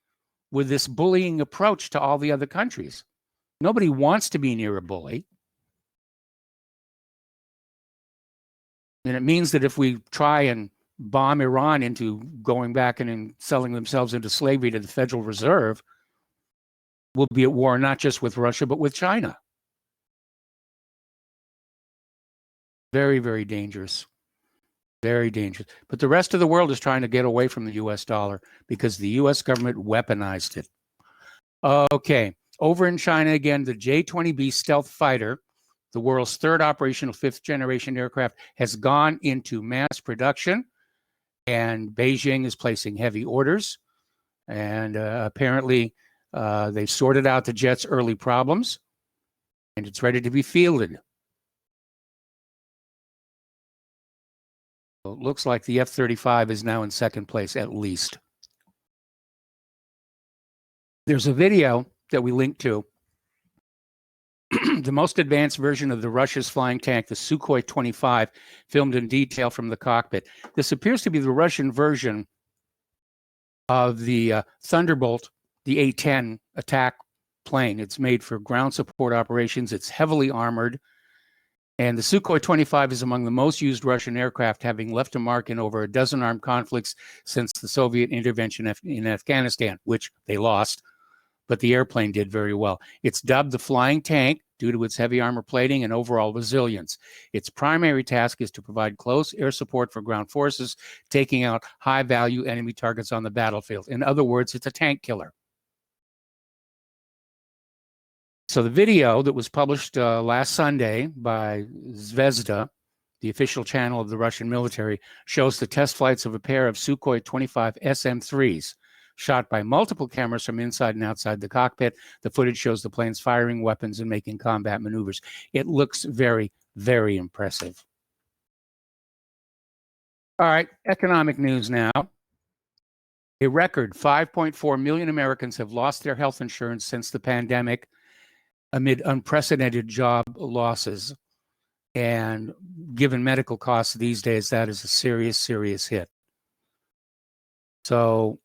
with this bullying approach to all the other countries. Nobody wants to be near a bully. And it means that if we try and bomb Iran into going back and selling themselves into slavery to the Federal Reserve, we'll be at war not just with Russia, but with China. Very, very dangerous. Very dangerous. But the rest of the world is trying to get away from the U.S. dollar because the U.S. government weaponized it. Okay. Over in China again, the J-20B stealth fighter, the world's 3rd operational 5th-generation aircraft, has gone into mass production, and Beijing is placing heavy orders. And apparently, they've sorted out the jet's early problems, and it's ready to be fielded. So it looks like the F-35 is now in 2nd place, at least. There's a video that we linked to. The most advanced version of the Russia's flying tank, the Sukhoi 25, filmed in detail from the cockpit. This appears to be the Russian version of the Thunderbolt, the A-10 attack plane. It's made for ground support operations. It's heavily armored. And the Sukhoi 25 is among the most used Russian aircraft, having left a mark in over a dozen armed conflicts since the Soviet intervention in Afghanistan, which they lost, but the airplane did very well. It's dubbed the flying tank due to its heavy armor plating and overall resilience. Its primary task is to provide close air support for ground forces, taking out high-value enemy targets on the battlefield. In other words, it's a tank killer. So the video that was published last Sunday by Zvezda, the official channel of the Russian military, shows the test flights of a pair of Sukhoi 25 SM-3s, shot by multiple cameras from inside and outside the cockpit. The footage shows the planes firing weapons and making combat maneuvers. It looks very, very impressive. All right, economic news now. A record 5.4 million Americans have lost their health insurance since the pandemic amid unprecedented job losses. And given medical costs these days, that is a serious, serious hit. So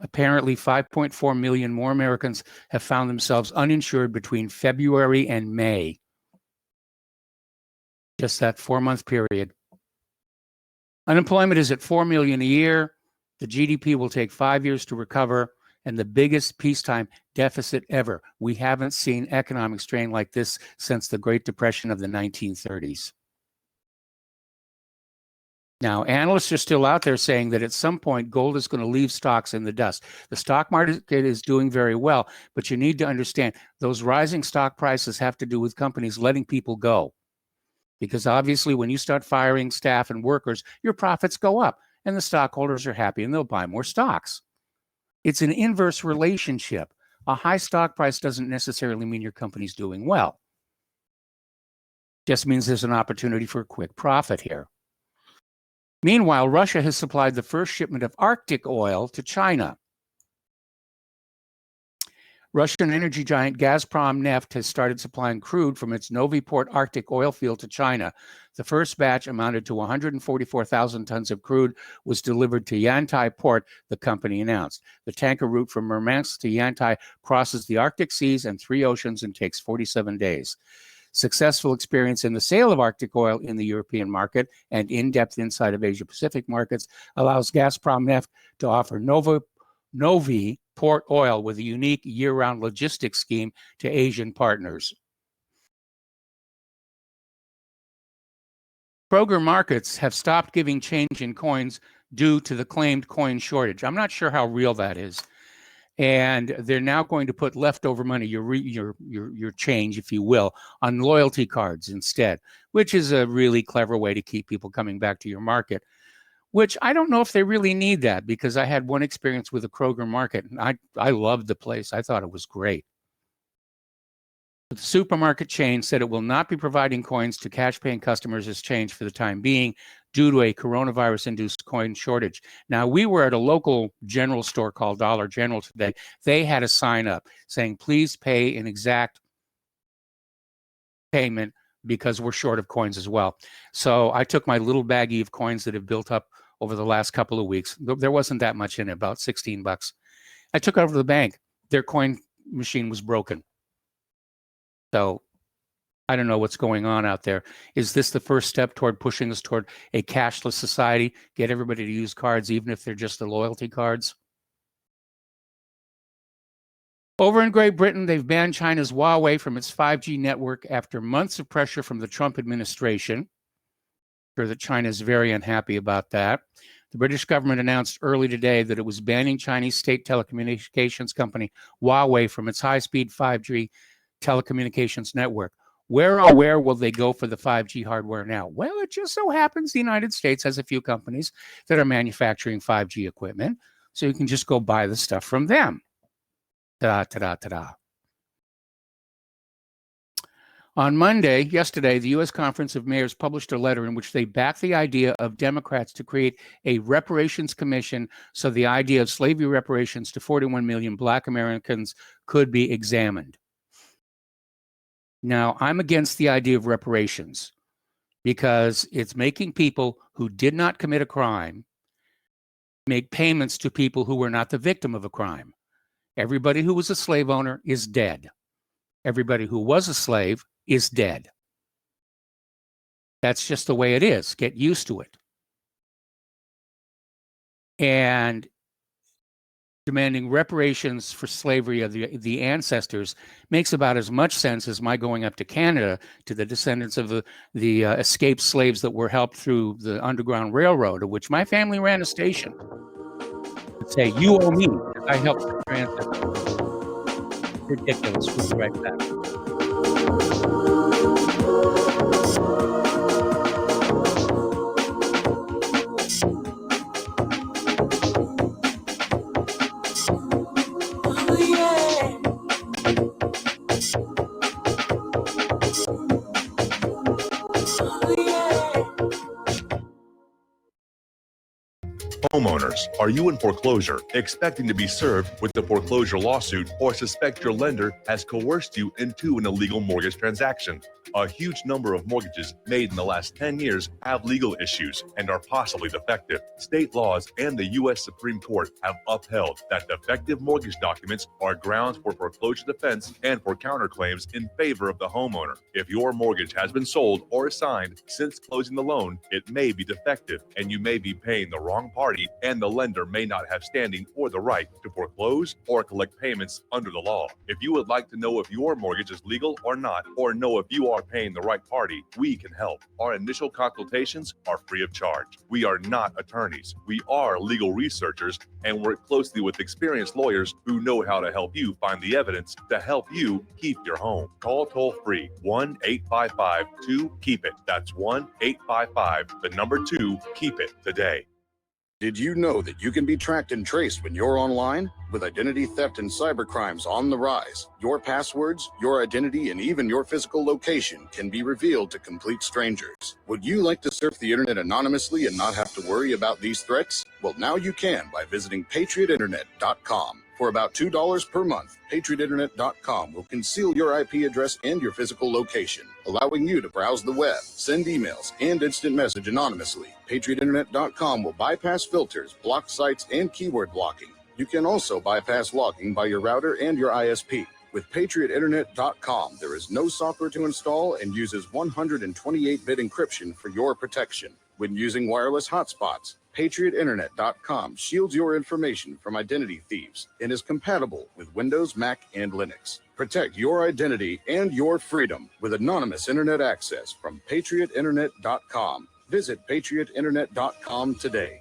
apparently 5.4 million more Americans have found themselves uninsured between February and May. Just that 4-month period. Unemployment is at 4 million a year. The GDP will take 5 years to recover, and the biggest peacetime deficit ever. We haven't seen economic strain like this since the Great Depression of the 1930s. Now, analysts are still out there saying that at some point, gold is going to leave stocks in the dust. The stock market is doing very well, but you need to understand those rising stock prices have to do with companies letting people go. Because obviously, when you start firing staff and workers, your profits go up, and the stockholders are happy, and they'll buy more stocks. It's an inverse relationship. A high stock price doesn't necessarily mean your company's doing well. Just means there's an opportunity for a quick profit here. Meanwhile, Russia has supplied the first shipment of Arctic oil to China. Russian energy giant Gazprom Neft has started supplying crude from its Novi Port Arctic oil field to China. The first batch amounted to 144,000 tons of crude was delivered to Yantai Port, the company announced. The tanker route from Murmansk to Yantai crosses the Arctic seas and 3 oceans and takes 47 days. Successful experience in the sale of Arctic oil in the European market and in-depth insight of Asia-Pacific markets allows Gazprom Neft to offer Novi Port oil with a unique year-round logistics scheme to Asian partners. Kroger markets have stopped giving change in coins due to the claimed coin shortage. I'm not sure how real that is. And they're now going to put leftover money, your change, if you will, on loyalty cards instead, which is a really clever way to keep people coming back to your market, which I don't know if they really need that, because I had one experience with a Kroger market, and I loved the place. I thought it was great. But the supermarket chain said it will not be providing coins to cash-paying customers as change for the time being due to a coronavirus-induced coin shortage. Now, we were at a local general store called Dollar General today. They had a sign up saying, please pay an exact payment because we're short of coins as well. So I took my little baggie of coins that have built up over the last couple of weeks. There wasn't that much in it, about 16 bucks. I took it over to the bank. Their coin machine was broken. So I don't know what's going on out there. Is this the first step toward pushing us toward a cashless society? Get everybody to use cards, even if they're just the loyalty cards? Over in Great Britain, they've banned China's Huawei from its 5G network after months of pressure from the Trump administration. I'm sure that China is very unhappy about that. The British government announced early today that it was banning Chinese state telecommunications company Huawei from its high-speed 5G telecommunications network. Where will they go for the 5G hardware now? Well, it just so happens the United States has a few companies that are manufacturing 5G equipment, so you can just go buy the stuff from them. Ta-da, ta-da, ta-da. On Monday, yesterday, the U.S. Conference of Mayors published a letter in which they backed the idea of Democrats to create a reparations commission so the idea of slavery reparations to 41 million Black Americans could be examined. Now, I'm against the idea of reparations because it's making people who did not commit a crime make payments to people who were not the victim of a crime. Everybody who was a slave owner is dead. Everybody who was a slave is dead. That's just the way it is. Get used to it. And demanding reparations for slavery of the ancestors makes about as much sense as my going up to Canada to the descendants of the escaped slaves that were helped through the Underground Railroad, of which my family ran a station. I'd say, you owe me, because I helped your ancestors. Ridiculous. We'll be right back. Homeowners, are you in foreclosure, expecting to be served with a foreclosure lawsuit, or suspect your lender has coerced you into an illegal mortgage transaction? A huge number of mortgages made in the last 10 years have legal issues and are possibly defective. State laws and the U.S. Supreme Court have upheld that defective mortgage documents are grounds for foreclosure defense and for counterclaims in favor of the homeowner. If your mortgage has been sold or assigned since closing the loan, it may be defective and you may be paying the wrong party, and the lender may not have standing or the right to foreclose or collect payments under the law. If you would like to know if your mortgage is legal or not, or know if you are paying the right party, we can help. Our initial consultations are free of charge. We are not attorneys. We are legal researchers and work closely with experienced lawyers who know how to help you find the evidence to help you keep your home. Call toll-free 1-855-2-KEEP-IT. That's 1-855-2-KEEP-IT today. Did you know that you can be tracked and traced when you're online? With identity theft and cybercrimes on the rise, your passwords, your identity, and even your physical location can be revealed to complete strangers. Would you like to surf the internet anonymously and not have to worry about these threats? Well, now you can by visiting patriotinternet.com. For about $2 per month, patriotinternet.com will conceal your IP address and your physical location, allowing you to browse the web, send emails, and instant message anonymously. patriotinternet.com will bypass filters, block sites, and keyword blocking. You can also bypass logging by your router and your ISP. With patriotinternet.com, there is no software to install and uses 128-bit encryption for your protection. When using wireless hotspots, patriotinternet.com shields your information from identity thieves and is compatible with Windows, Mac, and Linux. Protect your identity and your freedom with anonymous internet access from patriotinternet.com. Visit patriotinternet.com today.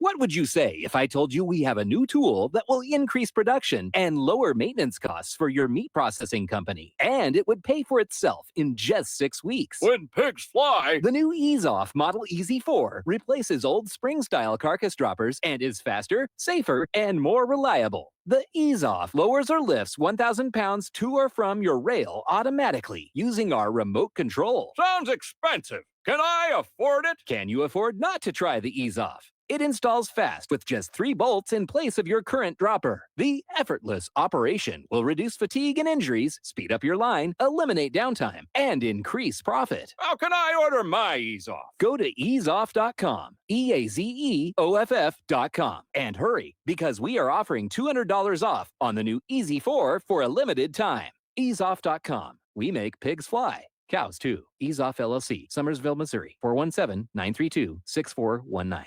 What would you say if I told you we have a new tool that will increase production and lower maintenance costs for your meat processing company? And it would pay for itself in just 6 weeks. When pigs fly! The new EaseOff Model EZ4 replaces old spring-style carcass droppers and is faster, safer, and more reliable. The EaseOff lowers or lifts 1,000 pounds to or from your rail automatically using our remote control. Sounds expensive. Can I afford it? Can you afford not to try the EaseOff? It installs fast with just 3 bolts in place of your current dropper. The effortless operation will reduce fatigue and injuries, speed up your line, eliminate downtime, and increase profit. How can I order my EaseOff? Go to easeoff.com, EAZEOFF.com, and hurry because we are offering $200 off on the new EZ4 for a limited time. Easeoff.com. We make pigs fly. Cows too. EaseOff LLC, Summersville, Missouri, 417-932-6419.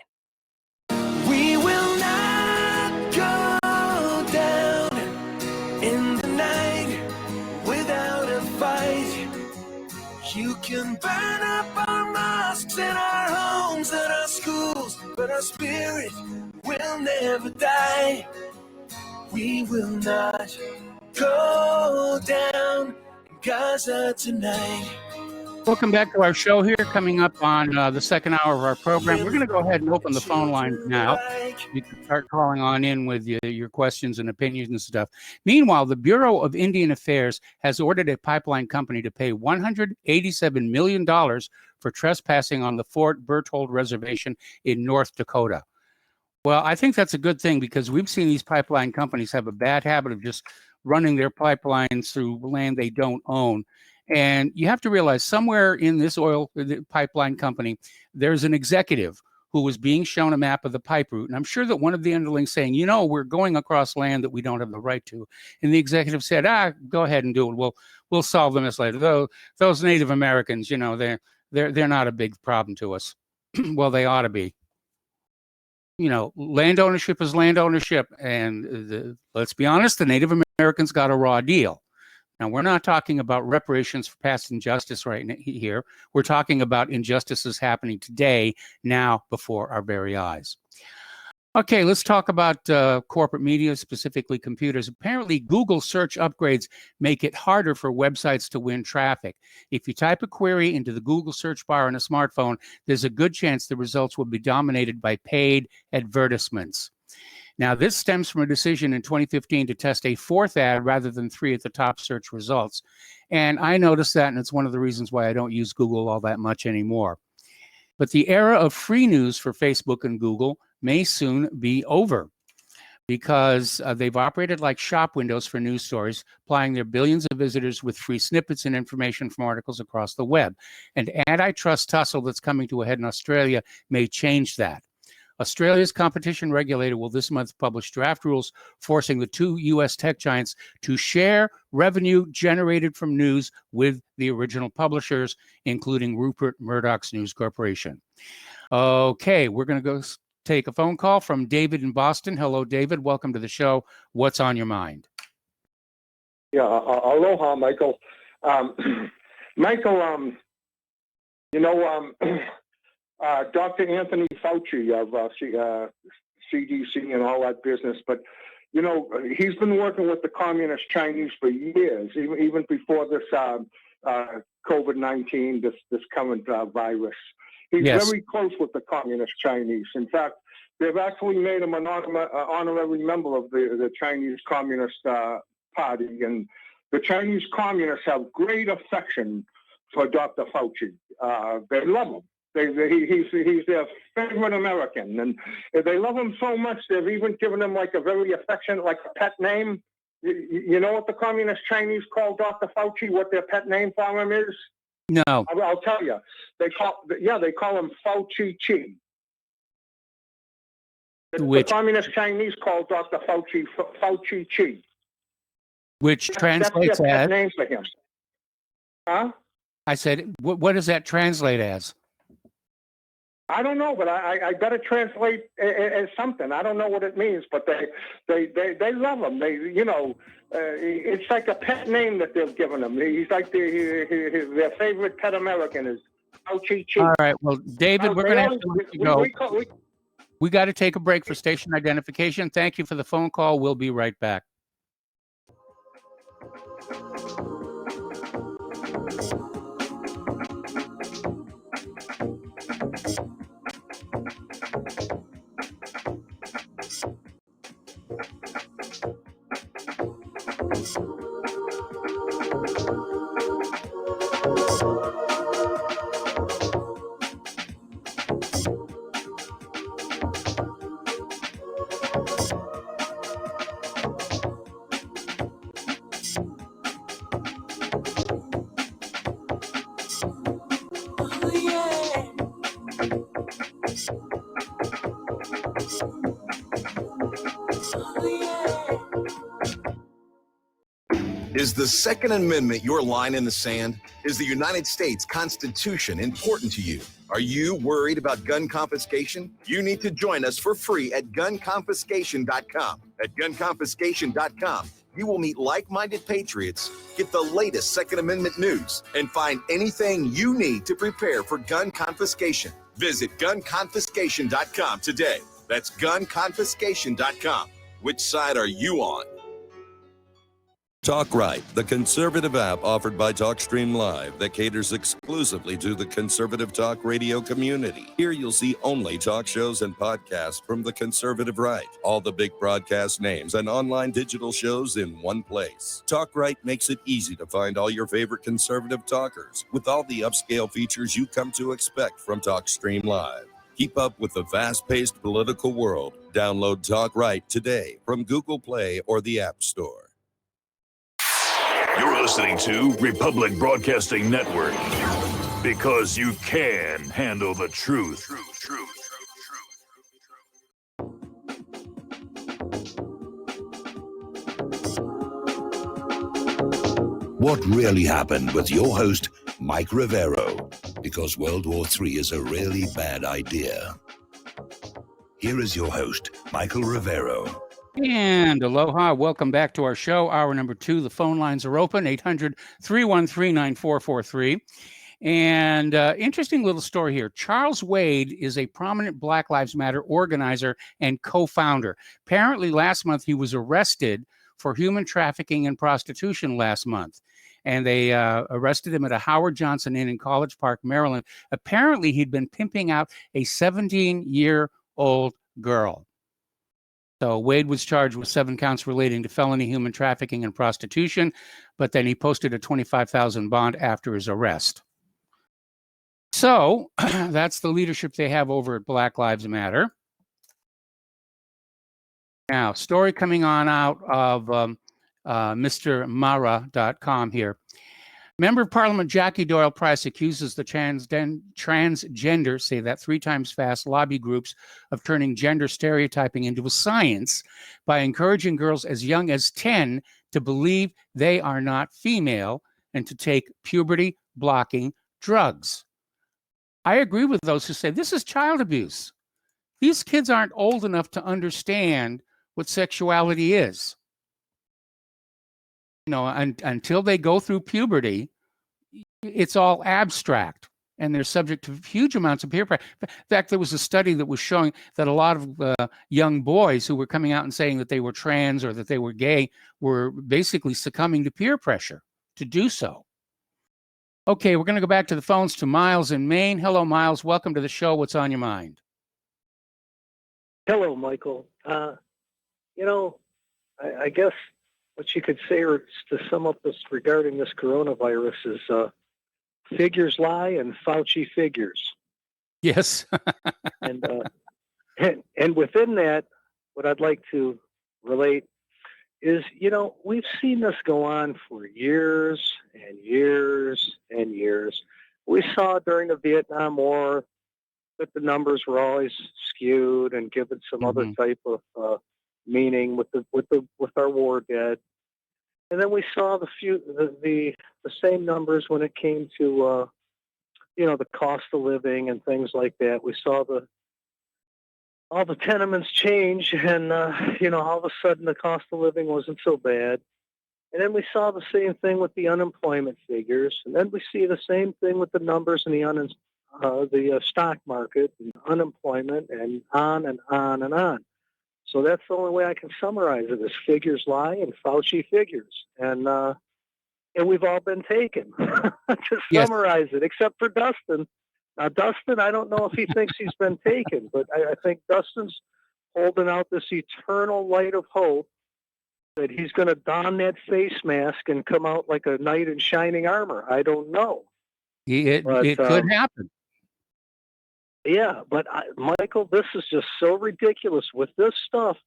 We will not go down in the night without a fight. You can burn up our mosques and our homes and our schools, but our spirit will never die. We will not go down in Gaza tonight. Welcome back to our show here. Coming up on the second hour of our program, we're going to go ahead and open the phone lines now. You can start calling on in with your questions and opinions and stuff. Meanwhile, the Bureau of Indian Affairs has ordered a pipeline company to pay $187 million for trespassing on the Fort Berthold Reservation in North Dakota. Well, I think that's a good thing because we've seen these pipeline companies have a bad habit of just running their pipelines through land they don't own. And you have to realize somewhere in this oil pipeline company, there's an executive who was being shown a map of the pipe route. And I'm sure that one of the underlings saying, we're going across land that we don't have the right to. And the executive said, go ahead and do it. We'll solve them this later. Though those Native Americans, they're not a big problem to us. Well, they ought to be. Land ownership is land ownership. And let's be honest, the Native Americans got a raw deal. Now, we're not talking about reparations for past injustice right here. We're talking about injustices happening today, now, before our very eyes. Okay, let's talk about corporate media, specifically computers. Apparently, Google search upgrades make it harder for websites to win traffic. If you type a query into the Google search bar on a smartphone, there's a good chance the results will be dominated by paid advertisements. Now, this stems from a decision in 2015 to test a fourth ad rather than 3 at the top search results. And I noticed that, and it's one of the reasons why I don't use Google all that much anymore. But the era of free news for Facebook and Google may soon be over because they've operated like shop windows for news stories, supplying their billions of visitors with free snippets and information from articles across the web. And antitrust tussle that's coming to a head in Australia may change that. Australia's competition regulator will this month publish draft rules forcing the 2 U.S. tech giants to share revenue generated from news with the original publishers, including Rupert Murdoch's News Corporation. Okay, we're going to go take a phone call from David in Boston. Hello, David. Welcome to the show. What's on your mind? Yeah, aloha, Michael. Michael, Dr. Anthony Fauci of CDC and all that business, but he's been working with the Communist Chinese for years, even before this COVID-19, this current virus. He's very close with the Communist Chinese. In fact, they've actually made him an honorary member of the Chinese Communist Party, and the Chinese Communists have great affection for Dr. Fauci. They love him. He's their favorite American, and they love him so much they've even given him like a very affectionate, like a pet name. You know what the Communist Chinese call Dr. Fauci? What their pet name for him is? No, I'll tell you. They call him Fauci Chi. The Communist Chinese call Dr. Fauci Fauci Chi, which translates that's their as pet name for him. Huh? I said, what does that translate as? I don't know, but I better translate as something. I don't know what it means, but they love him. It's like a pet name that they've given him. He's like their favorite pet American is Fauci Chi. All right, well, David, we're going to have to let you go. We got to take a break for station identification. Thank you for the phone call. We'll be right back. Is the Second Amendment your line in the sand? Is the United States Constitution important to you? Are you worried about gun confiscation? You need to join us for free at gunconfiscation.com. At gunconfiscation.com, you will meet like-minded patriots, get the latest Second Amendment news, and find anything you need to prepare for gun confiscation. Visit gunconfiscation.com today. That's gunconfiscation.com. Which side are you on? Talk Right, the conservative app offered by TalkStream Live that caters exclusively to the conservative talk radio community. Here you'll see only talk shows and podcasts from the conservative right. All the big broadcast names and online digital shows in one place. Talk Right makes it easy to find all your favorite conservative talkers with all the upscale features you come to expect from TalkStream Live. Keep up with the fast-paced political world. Download Talk Right today from Google Play or the App Store. You're listening to Republic Broadcasting Network because you can handle the truth. What really happened with your host, Mike Rivero, because World War III is a really bad idea. Here is your host, Michael Rivero. And aloha, welcome back to our show, hour number 2. The phone lines are open, 800-313-9443. And interesting little story here. Charles Wade is a prominent Black Lives Matter organizer and co-founder. Apparently last month he was arrested for human trafficking and prostitution last month. And they arrested him at a Howard Johnson Inn in College Park, Maryland. Apparently he'd been pimping out a 17-year-old girl. So Wade was charged with 7 counts relating to felony human trafficking and prostitution, but then he posted a $25,000 bond after his arrest. So that's the leadership they have over at Black Lives Matter. Now, story coming on out of MrMara.com here. Member of Parliament Jackie Doyle Price accuses the transgender, say that 3 times fast, lobby groups of turning gender stereotyping into a science by encouraging girls as young as 10 to believe they are not female and to take puberty-blocking drugs. I agree with those who say this is child abuse. These kids aren't old enough to understand what sexuality is. You know, until they go through puberty, it's all abstract, and they're subject to huge amounts of peer pressure. In fact, there was a study that was showing that a lot of young boys who were coming out and saying that they were trans or that they were gay were basically succumbing to peer pressure to do so. Okay, we're going to go back to the phones to Miles in Maine. Hello, Miles. Welcome to the show. What's on your mind? Hello, Michael. You know, I guess what you could say, or to sum up this regarding this coronavirus, is figures lie and Fauci figures. Yes. and within that, what I'd like to relate is, you know, we've seen this go on for years and years and years. We saw during the Vietnam War that the numbers were always skewed and given some other type of meaning with our war dead. And then we saw the same numbers when it came to you know, the cost of living and things like that. We saw all the tenements change, and you know, all of a sudden the cost of living wasn't so bad. And then we saw the same thing with the unemployment figures, and then we see the same thing with the numbers in the stock market and unemployment, and on and on and on. So that's the only way I can summarize it: is figures lie and Fauci figures, and we've all been taken to summarize it, except for Dustin. Now, Dustin, I don't know if he thinks he's been taken, but I think Dustin's holding out this eternal light of hope that he's going to don that face mask and come out like a knight in shining armor. I don't know. It could happen. Yeah, but Michael, this is just so ridiculous with this stuff,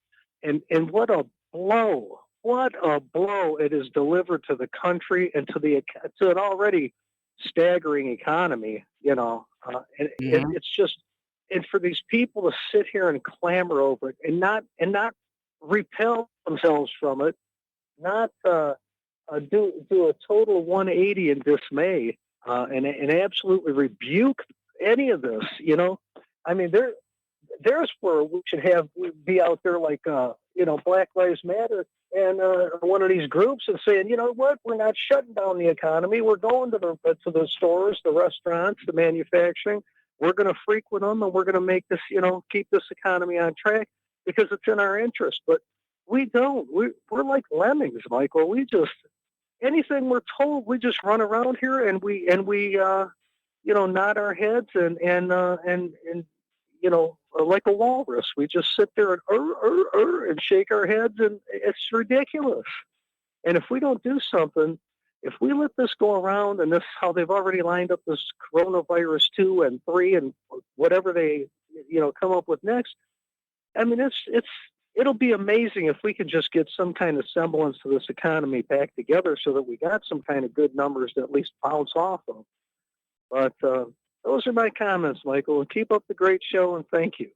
and what a blow! What a blow it is delivered to the country and to an already staggering economy. You know, and it's just, and for these people to sit here and clamor over it and not repel themselves from it, not do a total 180 in dismay, and absolutely rebuke any of this. You know, I mean, there's where we should be out there like you know, Black Lives Matter and one of these groups and saying, you know what, we're not shutting down the economy. We're going to the stores, the restaurants, the manufacturing. We're going to frequent them, and we're going to make this, you know, keep this economy on track because it's in our interest. But We don't. We're like lemmings, Michael. We just anything we're told, we just run around here and we nod our heads and like a walrus. We just sit there and shake our heads, and it's ridiculous. And if we don't do something, if we let this go around, and this is how they've already lined up this coronavirus 2 and 3 and whatever they come up with next, I mean, it'll be amazing if we can just get some kind of semblance to this economy back together so that we got some kind of good numbers to at least bounce off of. But those are my comments, Michael, and keep up the great show, and thank you.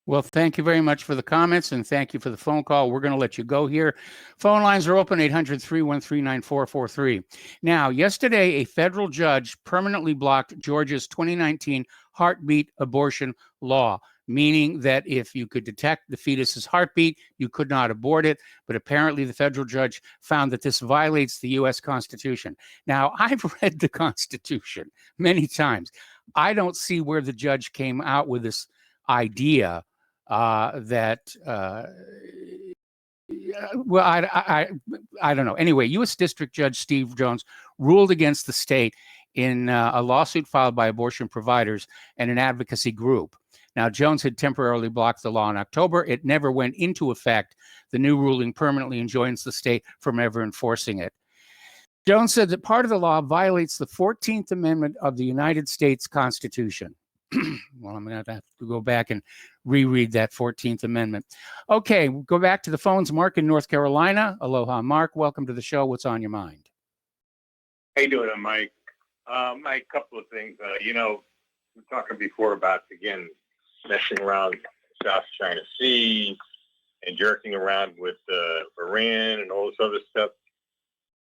Well, thank you very much for the comments, and thank you for the phone call. We're going to let you go here. Phone lines are open, 800-313-9443. Now, yesterday, a federal judge permanently blocked Georgia's 2019 heartbeat abortion law, meaning that if you could detect the fetus's heartbeat, you could not abort it. But apparently the federal judge found that this violates the U.S. Constitution. Now, I've read the Constitution many times. I don't see where the judge came out with this idea that I don't know. Anyway, U.S. District Judge Steve Jones ruled against the state in a lawsuit filed by abortion providers and an advocacy group. Now, Jones had temporarily blocked the law in October. It never went into effect. The new ruling permanently enjoins the state from ever enforcing it. Jones said that part of the law violates the 14th Amendment of the United States Constitution. Well, I'm going to have to go back and reread that 14th Amendment. Okay, we'll go back to the phones. Mark in North Carolina. Aloha, Mark. Welcome to the show. What's on your mind? How you doing, Mike? Mike, a couple of things. We were talking before about, again, messing around South China Sea and jerking around with Iran and all this other stuff.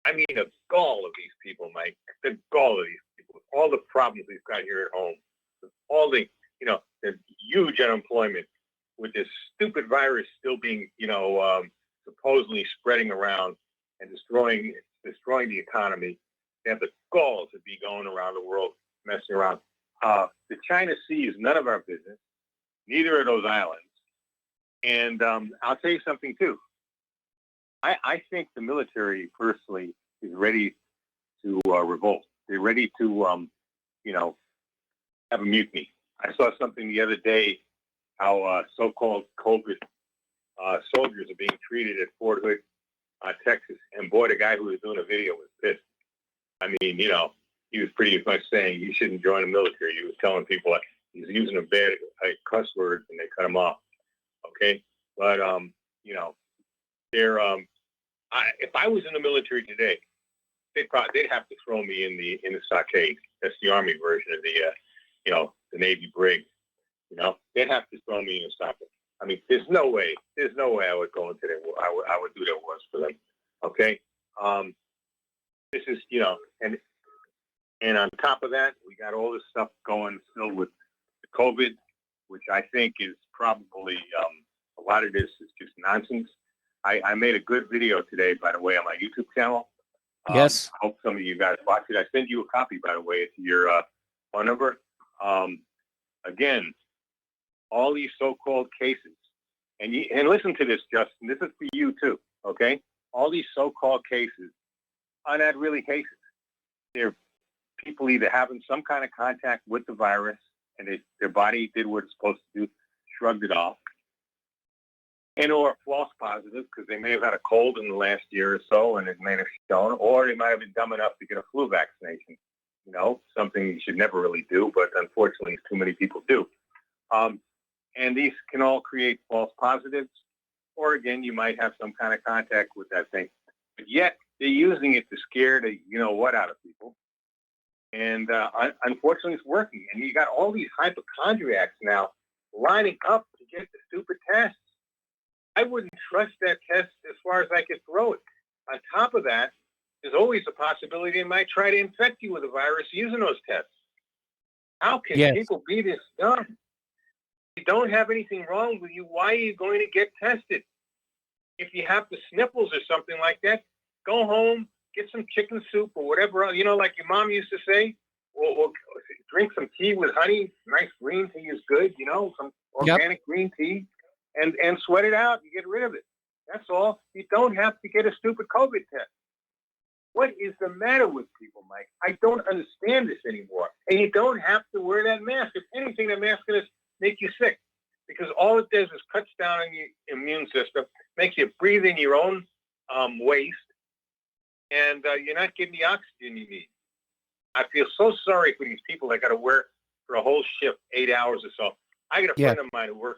I mean, the gall of these people, Mike. The gall of these people. All the problems we've got here at home. All the huge unemployment with this stupid virus still being, supposedly spreading around and destroying the economy. They have the gall to be going around the world messing around. The China Sea is none of our business. Neither are those islands. And I'll tell you something, too. I think the military, personally, is ready to revolt. They're ready to, have a mutiny. I saw something the other day, how so-called COVID soldiers are being treated at Fort Hood, Texas. And boy, the guy who was doing a video was pissed. I mean, he was pretty much saying you shouldn't join the military. He was telling people he's using a bad cuss word, and they cut him off. Okay, but they're if I was in the military today, they'd have to throw me in the stockade. That's the Army version of the the Navy brig. They'd have to throw me in the stockade. I mean, there's no way I would go into that. I would do that once for them. Okay. This is and on top of that, we got all this stuff going still with the COVID, which I think is probably a lot of this is just nonsense. I made a good video today, by the way, on my YouTube channel. Yes. I hope some of you guys watch it. I sent you a copy, by the way, to your phone number. Again, all these so-called cases, and listen to this, Justin. This is for you too. Okay, all these so-called cases are not really cases. They're people either having some kind of contact with the virus, and their body did what it's supposed to do, shrugged it off, and or false positives because they may have had a cold in the last year or so, and it may have shown, or they might have been dumb enough to get a flu vaccination. Something you should never really do, but unfortunately too many people do. And these can all create false positives, or again, you might have some kind of contact with that thing. But yet, they're using it to scare the what out of people. And unfortunately, it's working. And you got all these hypochondriacs now lining up to get the stupid tests. I wouldn't trust that test as far as I could throw it. On top of that, there's always a possibility they might try to infect you with a virus using those tests. How can people be this dumb? If you don't have anything wrong with you, why are you going to get tested? If you have the sniffles or something like that, go home, get some chicken soup or whatever else, like your mom used to say, or drink some tea with honey. Nice green tea is good, some organic green tea, and sweat it out and get rid of it. That's all. You don't have to get a stupid COVID test. What is the matter with people, Mike? I don't understand this anymore. And you don't have to wear that mask. If anything, that mask is going to make you sick because all it does is cuts down on your immune system, makes you breathe in your own waste, and you're not getting the oxygen you need. I feel so sorry for these people that got to wear for a whole shift, 8 hours or so. I got a friend of mine who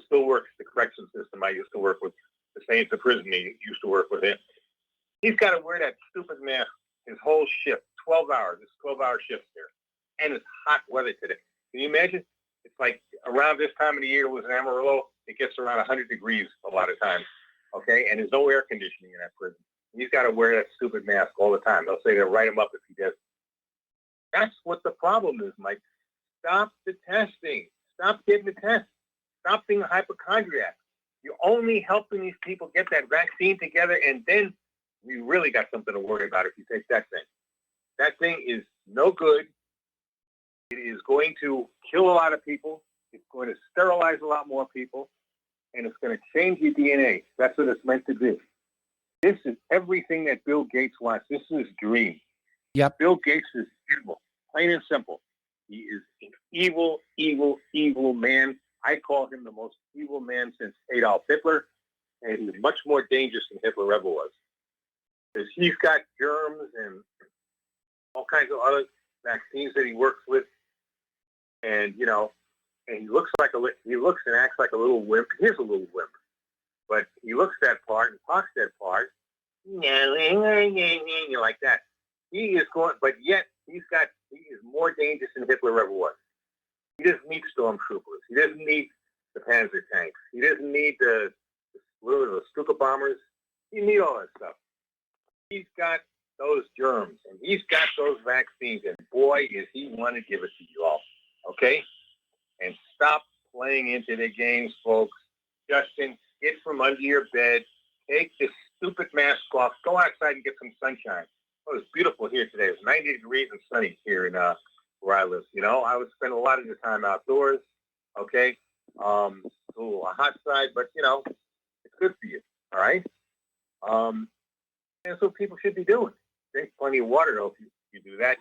still works the correction system I used to work with, the Saints of Prison. He used to work with him. He's got to wear that stupid mask his whole shift, 12 hours. It's 12-hour shifts there. And it's hot weather today. Can you imagine? It's like around this time of the year with Amarillo, it gets around 100 degrees a lot of times, okay? And there's no air conditioning in that prison. He's got to wear that stupid mask all the time. They'll say they'll write him up if he does. That's what the problem is, Mike. Stop the testing. Stop getting the test. Stop being a hypochondriac. You're only helping these people get that vaccine together, and then we really got something to worry about if you take that thing. That thing is no good. It is going to kill a lot of people. It's going to sterilize a lot more people, and it's going to change your DNA. That's what it's meant to do. This is everything that Bill Gates wants. This is his dream. Yep. Bill Gates is evil, plain and simple. He is an evil, evil, evil man. I call him the most evil man since Adolf Hitler, and he's much more dangerous than Hitler ever was. Because he's got germs and all kinds of other vaccines that he works with, and and he looks and acts like a little wimp. He is a little wimp, but he looks that part and talks that part, like that. He is going, but yet he is more dangerous than Hitler ever was. He doesn't need stormtroopers. He doesn't need the Panzer tanks. He doesn't need the Stuka bombers. He doesn't need all that stuff. He's got those germs, and he's got those vaccines, and boy, does he want to give it to you all, okay? And stop playing into the games, folks. Justin, get from under your bed. Take this stupid mask off. Go outside and get some sunshine. Oh, it's beautiful here today. It's 90 degrees and sunny here in where I live. I would spend a lot of the time outdoors, okay? It's a little hot side, but, it's good for you, all right? And that's what people should be doing. Drink plenty of water, though, if you do that,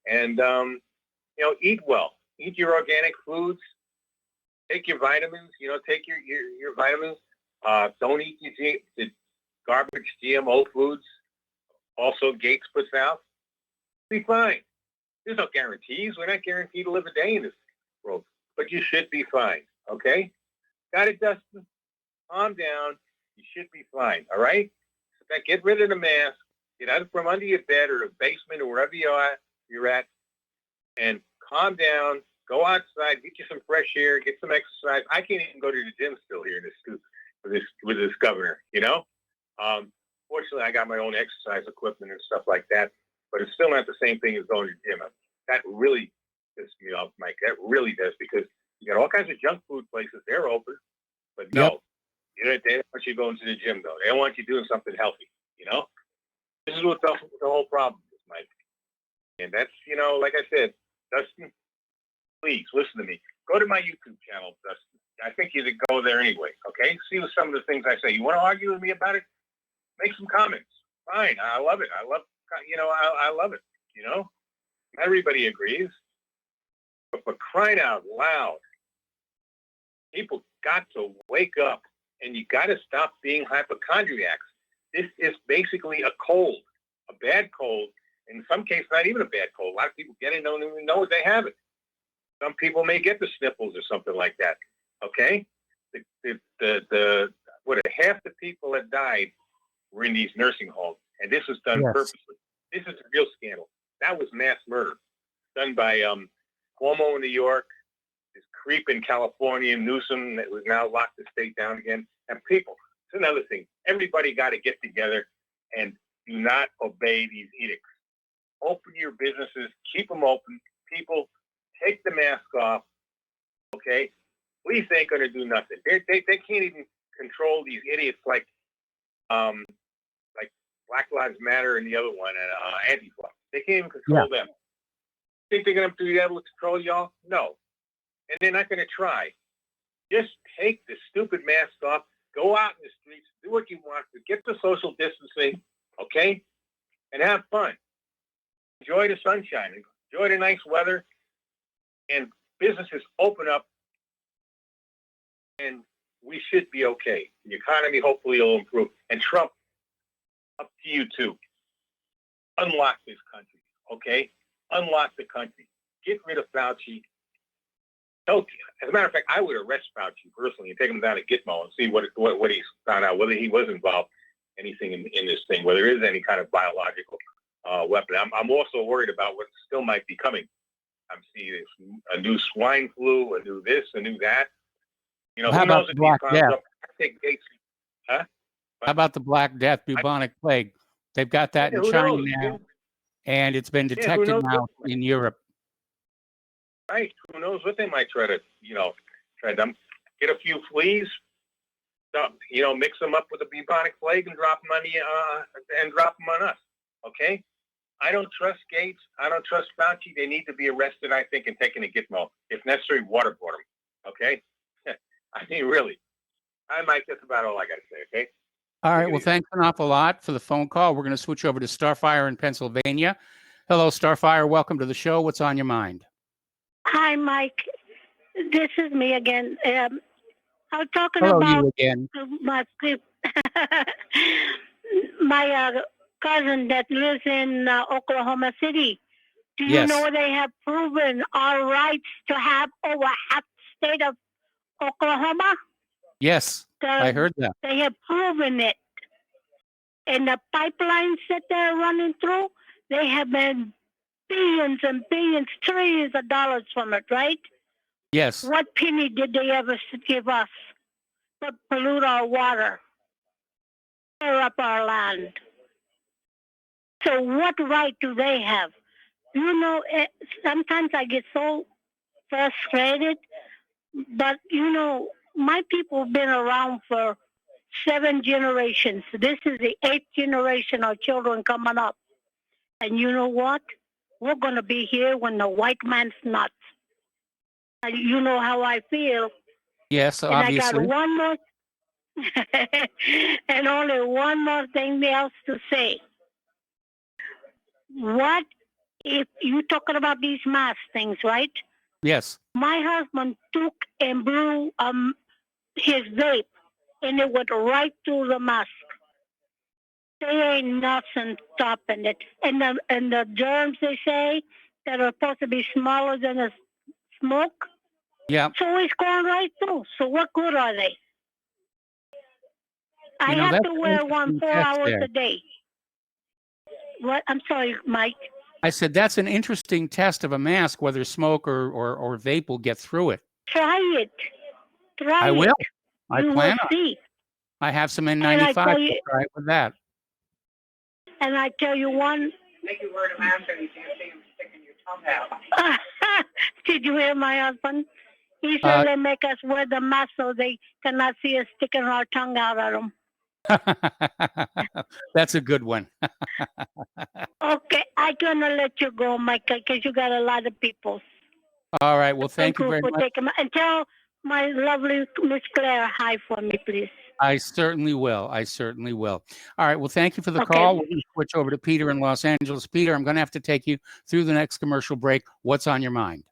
And, eat well. Eat your organic foods. Take your vitamins, take your vitamins. Don't eat the garbage GMO foods. Also, Gates puts out. Be fine. There's no guarantees. We're not guaranteed to live a day in this world. But you should be fine, okay? Got it, Dustin? Calm down. You should be fine, all right? Get rid of the mask. Get out from under your bed or the basement or wherever you're at, and calm down. Go outside. Get you some fresh air. Get some exercise. I can't even go to the gym still here in this with this governor, Fortunately, I got my own exercise equipment and stuff like that, but it's still not the same thing as going to the gym. That really pisses me off, Mike. That really does, because you got all kinds of junk food places. They're open, but no. Yep. They don't want you going to the gym, though. They don't want you doing something healthy, This is what the whole problem is, Mike. And that's, like I said, Dustin, please listen to me. Go to my YouTube channel, Dustin. I think you should go there anyway, okay? See what some of the things I say. You want to argue with me about it? Make some comments. Fine. I love it. I love it, Not everybody agrees. But for crying out loud, people got to wake up, and you got to stop being hypochondriacs. This is basically a cold, a bad cold. In some cases, not even a bad cold. A lot of people get it, don't even know they have it. Some people may get the sniffles or something like that. Okay, half the people that died were in these nursing homes, and this was done purposely. This is a real scandal. That was mass murder, done by Cuomo in New York, this creep in California, Newsom, that was now locked the state down again. And people, it's another thing. Everybody got to get together and do not obey these edicts. Open your businesses, keep them open. People, take the mask off. Okay, police ain't going to do nothing. They can't even control these idiots like Black Lives Matter and the other one, and Antifa. They can't even control them. Think they're going to be able to control y'all? No. And they're not going to try. Just take the stupid mask off. Go out in the streets, do what you want to, get the social distancing, okay? And have fun. Enjoy the sunshine. Enjoy the nice weather. And businesses open up. And we should be okay. The economy hopefully will improve. And Trump, up to you too. Unlock this country, okay? Unlock the country. Get rid of Fauci. As a matter of fact, I would arrest Fauci personally and take him down to Gitmo and see what he's found out, whether he was involved in anything in this thing, whether there is any kind of biological weapon. I'm also worried about what still might be coming. I'm seeing a new swine flu, a new this, a new that. You know, How who about knows the if Black these Death? up? Huh? How about the Black Death, bubonic plague? They've got that in who China knows? now, and it's been who detected knows now in Europe. Right. Who knows what they might try to get a few fleas, mix them up with the bubonic plague and drop them on us. Okay. I don't trust Gates. I don't trust Fauci. They need to be arrested, I think, and taken to Gitmo. If necessary, waterboard them. Okay. I mean, really. That's about all I got to say. Okay. All right. Well, thanks an awful lot for the phone call. We're going to switch over to Starfire in Pennsylvania. Hello, Starfire. Welcome to the show. What's on your mind? Hi, Mike. This is me again. I'm talking Hello, about you again. my my cousin that lives in Oklahoma City. Do you Yes. know they have proven our rights to have over half the state of Oklahoma? Yes, I heard that. They have proven it. And the pipelines that they're running through, they have been billions and billions, trillions of dollars from it, right? Yes. What penny did they ever give us to pollute our water, tear up our land? So what right do they have? You know, sometimes I get so frustrated, but you know, my people have been around for 7 generations. This is the 8th generation of children coming up. And you know what? We're going to be here when the white man's nuts. You know how I feel. Yes, And obviously. I got one more, and only one more thing else to say. What if you talking about these mask things, right? Yes. My husband took and blew his vape, and it went right through the mask. There ain't nothing stopping it. And the germs, they say, that are supposed to be smaller than the smoke. Yeah. So it's going right through. So what good are they? I have that's to an wear one interesting 4 test hours there. a day. What? I'm sorry, Mike. I said that's an interesting test of a mask, whether smoke or vape will get through it. Try it. Try I it. will. I You plan will on. see. I have some And I N95. tell I'll you- try it with that. And I tell you one. Make you wear a mask and you can't see him sticking your tongue out. Did you hear my husband? He said they make us wear the mask so they cannot see us sticking our tongue out at them. That's a good one. Okay, I'm gonna let you go, Mike, because you got a lot of people. All right. Well, thank you very for much. taking and tell my lovely Miss Claire hi for me, please. I certainly will. I certainly will. All right. Well, thank you for the Okay. call. We're going to switch over to Peter in Los Angeles. Peter, I'm going to have to take you through the next commercial break. What's on your mind?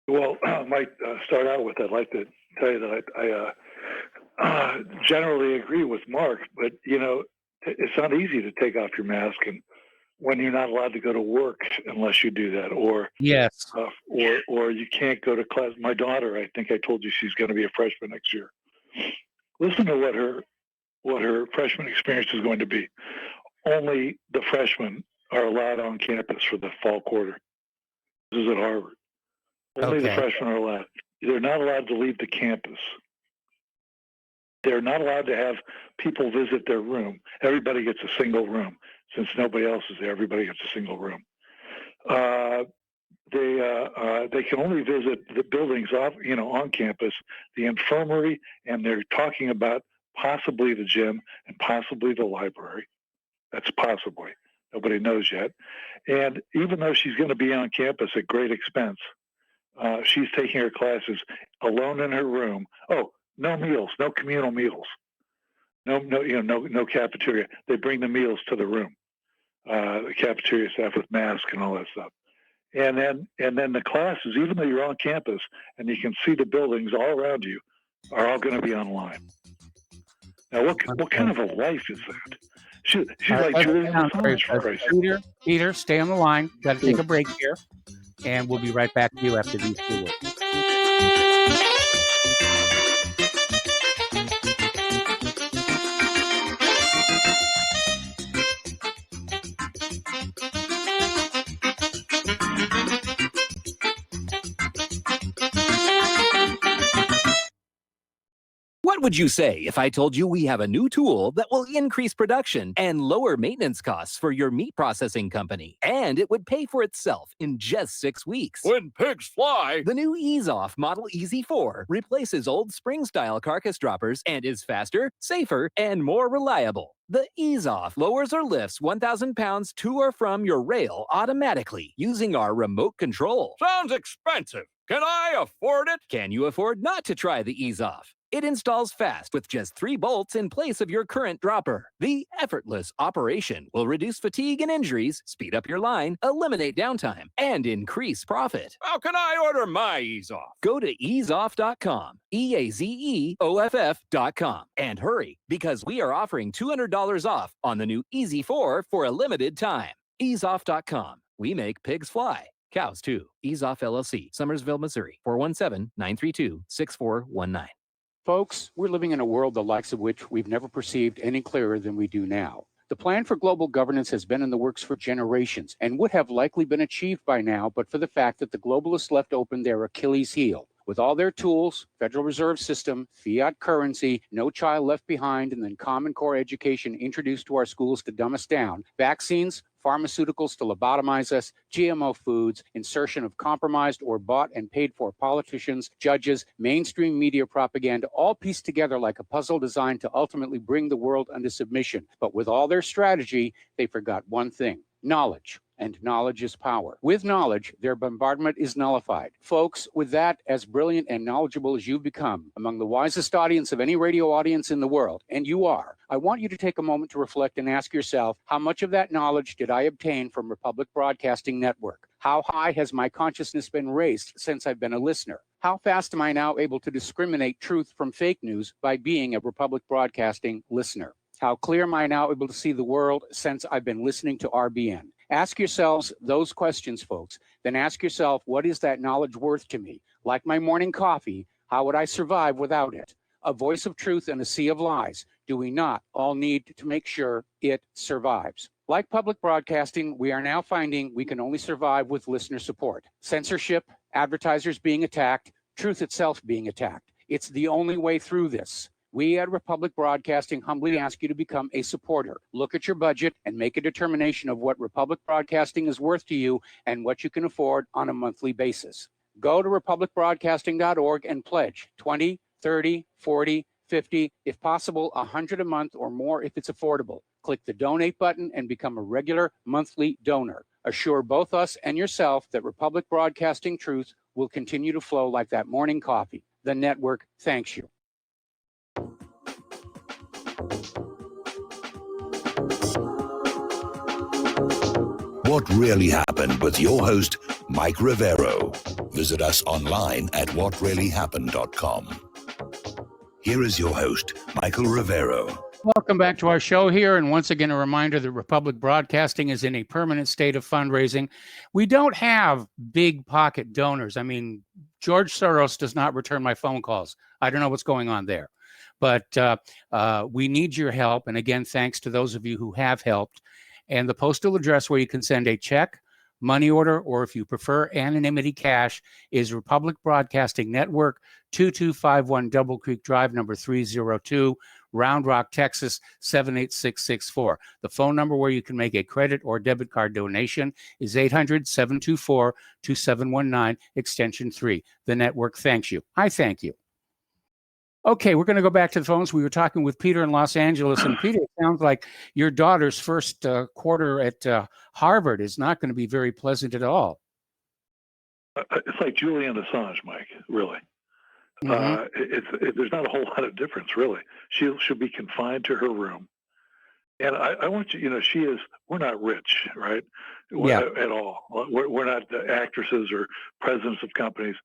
Well, I might start out with, I'd like to tell you that I generally agree with Mark, but, you know, it's not easy to take off your mask and when you're not allowed to go to work unless you do that, or Yes. or you can't go to class. My daughter, I think I told you she's going to be a freshman next year. Listen to what her freshman experience is going to be. Only the freshmen are allowed on campus for the fall quarter. This is at Harvard. Only the Okay. freshmen are allowed. They're not allowed to leave the campus. They're not allowed to have people visit their room. Everybody gets a single room. Since nobody else is there, everybody gets a single room. They can only visit the buildings on campus, the infirmary, and they're talking about possibly the gym and possibly the library. That's possibly. Nobody knows yet. And even though she's going to be on campus at great expense, she's taking her classes alone in her room. Oh, no meals, no communal meals, no cafeteria. They bring the meals to the room. The cafeteria staff with masks and all that stuff. And then the classes, even though you're on campus and you can see the buildings all around you, are all going to be online. Now, what kind of a life is that? She's like Julian Assange, for Christ's sake. Peter, stay on the line. Got to take a break here, and we'll be right back to you after these two words. What would you say if I told you we have a new tool that will increase production and lower maintenance costs for your meat processing company? And it would pay for itself in just 6 weeks. When pigs fly! The new EaseOff Model EZ4 replaces old spring-style carcass droppers and is faster, safer, and more reliable. The EaseOff lowers or lifts 1,000 pounds to or from your rail automatically using our remote control. Sounds expensive. Can I afford it? Can you afford not to try the EaseOff? It installs fast with just 3 bolts in place of your current dropper. The effortless operation will reduce fatigue and injuries, speed up your line, eliminate downtime, and increase profit. How can I order my EaseOff? Go to easeoff.com, EAZEOFF.com, and hurry because we are offering $200 off on the new EZ4 for a limited time. Easeoff.com. We make pigs fly. Cows too. EaseOff LLC, Summersville, Missouri, 417-932-6419. Folks, we're living in a world the likes of which we've never perceived any clearer than we do now. The plan for global governance has been in the works for generations and would have likely been achieved by now, but for the fact that the globalists left open their Achilles heel. With all their tools, Federal Reserve System, fiat currency, no child left behind, and then Common Core education introduced to our schools to dumb us down, vaccines, pharmaceuticals to lobotomize us, GMO foods, insertion of compromised or bought and paid for politicians, judges, mainstream media propaganda, all pieced together like a puzzle designed to ultimately bring the world under submission. But with all their strategy, they forgot one thing: knowledge. And knowledge is power. With knowledge, their bombardment is nullified. Folks, with that, as brilliant and knowledgeable as you've become, among the wisest audience of any radio audience in the world, and you are, I want you to take a moment to reflect and ask yourself, how much of that knowledge did I obtain from Republic Broadcasting Network? How high has my consciousness been raised since I've been a listener? How fast am I now able to discriminate truth from fake news by being a Republic Broadcasting listener? How clear am I now able to see the world since I've been listening to RBN? Ask yourselves those questions, folks. Then ask yourself, what is that knowledge worth to me? Like my morning coffee, how would I survive without it? A voice of truth in a sea of lies. Do we not all need to make sure it survives? Like public broadcasting, we are now finding we can only survive with listener support. Censorship, advertisers being attacked, truth itself being attacked. It's the only way through this. We at Republic Broadcasting humbly ask you to become a supporter. Look at your budget and make a determination of what Republic Broadcasting is worth to you and what you can afford on a monthly basis. Go to republicbroadcasting.org and pledge 20, 30, 40, 50, if possible, 100 a month or more if it's affordable. Click the donate button and become a regular monthly donor. Assure both us and yourself that Republic Broadcasting truth will continue to flow like that morning coffee. The network thanks you. What really happened with your host, Mike Rivero. Visit us online at whatreallyhappened.com. Here is your host, Michael Rivero. Welcome back to our show here. And once again, a reminder that Republic Broadcasting is in a permanent state of fundraising. We don't have big pocket donors. I mean, George Soros does not return my phone calls. I don't know what's going on there. But we need your help. And again, thanks to those of you who have helped. And the postal address where you can send a check, money order, or if you prefer anonymity cash is Republic Broadcasting Network, 2251 Double Creek Drive, number 302, Round Rock, Texas, 78664. The phone number where you can make a credit or debit card donation is 800-724-2719, extension 3. The network thanks you. I thank you. Okay, we're going to go back to the phones. We were talking with Peter in Los Angeles, and Peter, it sounds like your daughter's first quarter at Harvard is not going to be very pleasant at all. It's like Julian Assange, Mike, really. There's not a whole lot of difference, really. She'll be confined to her room. And I want you, we're not rich, right? At all. We're not actresses or presidents of companies.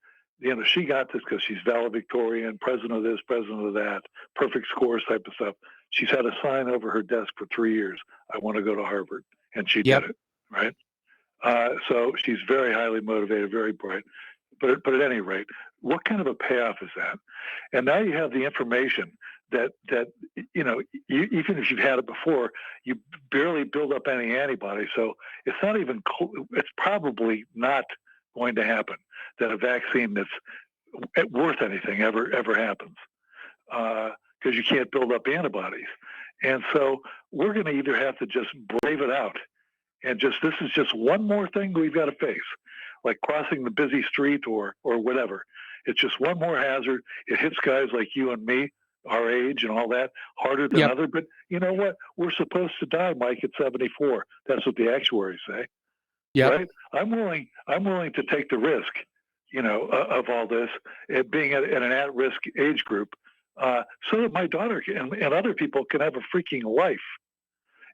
She got this because she's valedictorian, president of this, president of that, perfect scores type of stuff. She's had a sign over her desk for 3 years. I want to go to Harvard. And she did it, right? So she's very highly motivated, very bright. But at any rate, what kind of a payoff is that? And now you have the information that even if you've had it before, you barely build up any antibodies. So it's not even it's probably not going to happen that a vaccine that's worth anything ever happens, because you can't build up antibodies. And so we're going to either have to just brave it out and this is just one more thing we've got to face, like crossing the busy street or whatever. It's just one more hazard. It hits guys like you and me, our age and all that, harder than other. But you know what? We're supposed to die, Mike, at 74. That's what the actuaries say. Yeah. Right? I'm willing to take the risk, of all this, being in an at-risk age group, so that my daughter and other people can have a freaking life,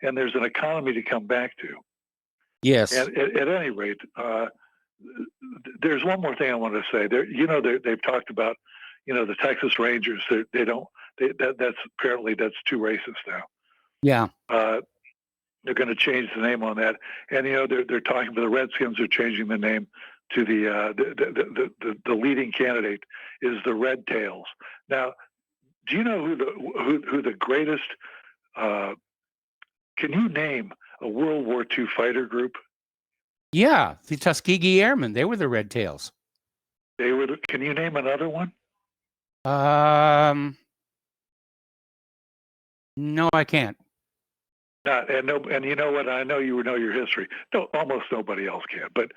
and there's an economy to come back to. Yes. And at any rate, there's one more thing I want to say. They've talked about, the Texas Rangers. That's too racist now. Yeah. They're going to change the name on that, and they're talking for the Redskins. They're changing the name to the leading candidate is the Red Tails. Now, do you know who the greatest? Can you name a World War II fighter group? Yeah, the Tuskegee Airmen. They were the Red Tails. They were. Can you name another one? No, I can't. And you know what? I know you know your history. No, almost nobody else can. But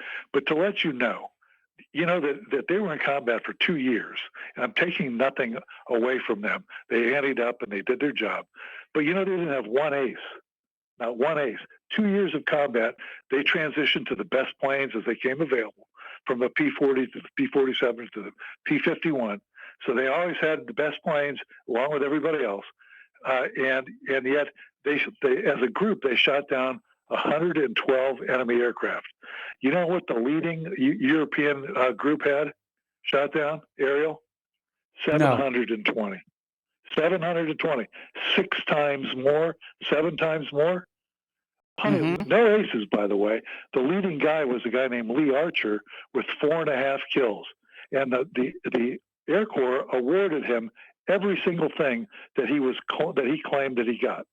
to let you know that they were in combat for 2 years, and I'm taking nothing away from them. They anteed up and they did their job. But they didn't have one ace. Not one ace. 2 years of combat, they transitioned to the best planes as they came available, from the P-40 to the P-47 to the P-51. So they always had the best planes along with everybody else. And yet, they as a group, they shot down 112 enemy aircraft. You know what the leading European group had shot down, Ariel? 720. 720. 6 times more, 7 times more. No aces, by the way. The leading guy was a guy named Lee Archer with 4.5 kills. And the Air Corps awarded him every single thing that he claimed that he got.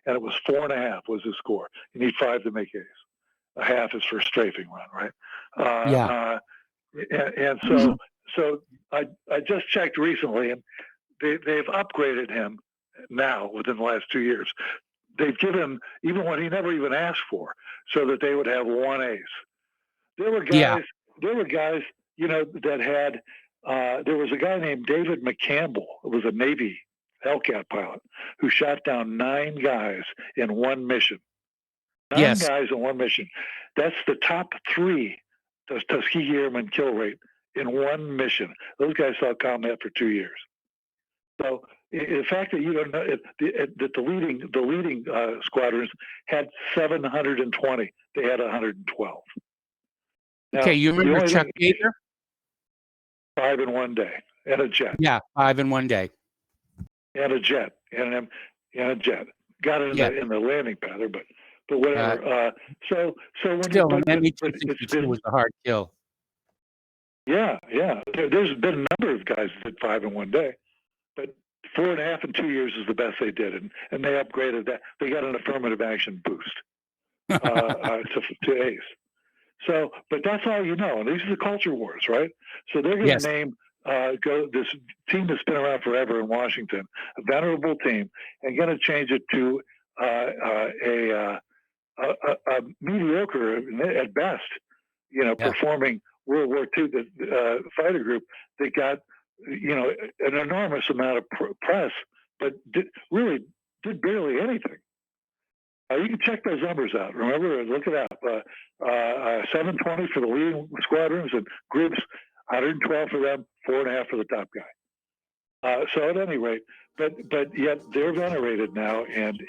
And it was 4.5 was his score. You need 5 to make ace. A half is for a strafing run, right? And so I just checked recently, and they've upgraded him now within the last 2 years. They've given him even what he never even asked for, so that they would have 1 ace. There were guys. There were guys, that had. There was a guy named David McCampbell. It was a Navy Hellcat pilot who shot down 9 guys in one mission. 9 guys in one mission. That's the top 3 Tuskegee Airmen kill rate in one mission. Those guys saw combat for 2 years. So the fact that you don't know that the leading squadrons had 720, they had 112. Now, Okay, you remember Chuck Yeager? 5 in 1 day, and a jet. Yeah, 5 in 1 day. And a jet, and a jet. Got it in the landing pattern, but whatever. So when still, an ME-262 was a hard kill. Yeah. There's been a number of guys that did 5 in 1 day, but 4.5 in 2 years is the best they did, and they upgraded that. They got an affirmative action boost to ace. So, but that's all you know. And these are the culture wars, right? So they're going to name this team that's been around forever in Washington, a venerable team, and going to change it to a mediocre at best, performing World War II fighter group that got an enormous amount of press, but did barely anything. You can check those numbers out. Remember, look it up. 720 for the leading squadrons and groups, 112 for them, 4.5 for the top guy. So at any rate, but yet they're venerated now, and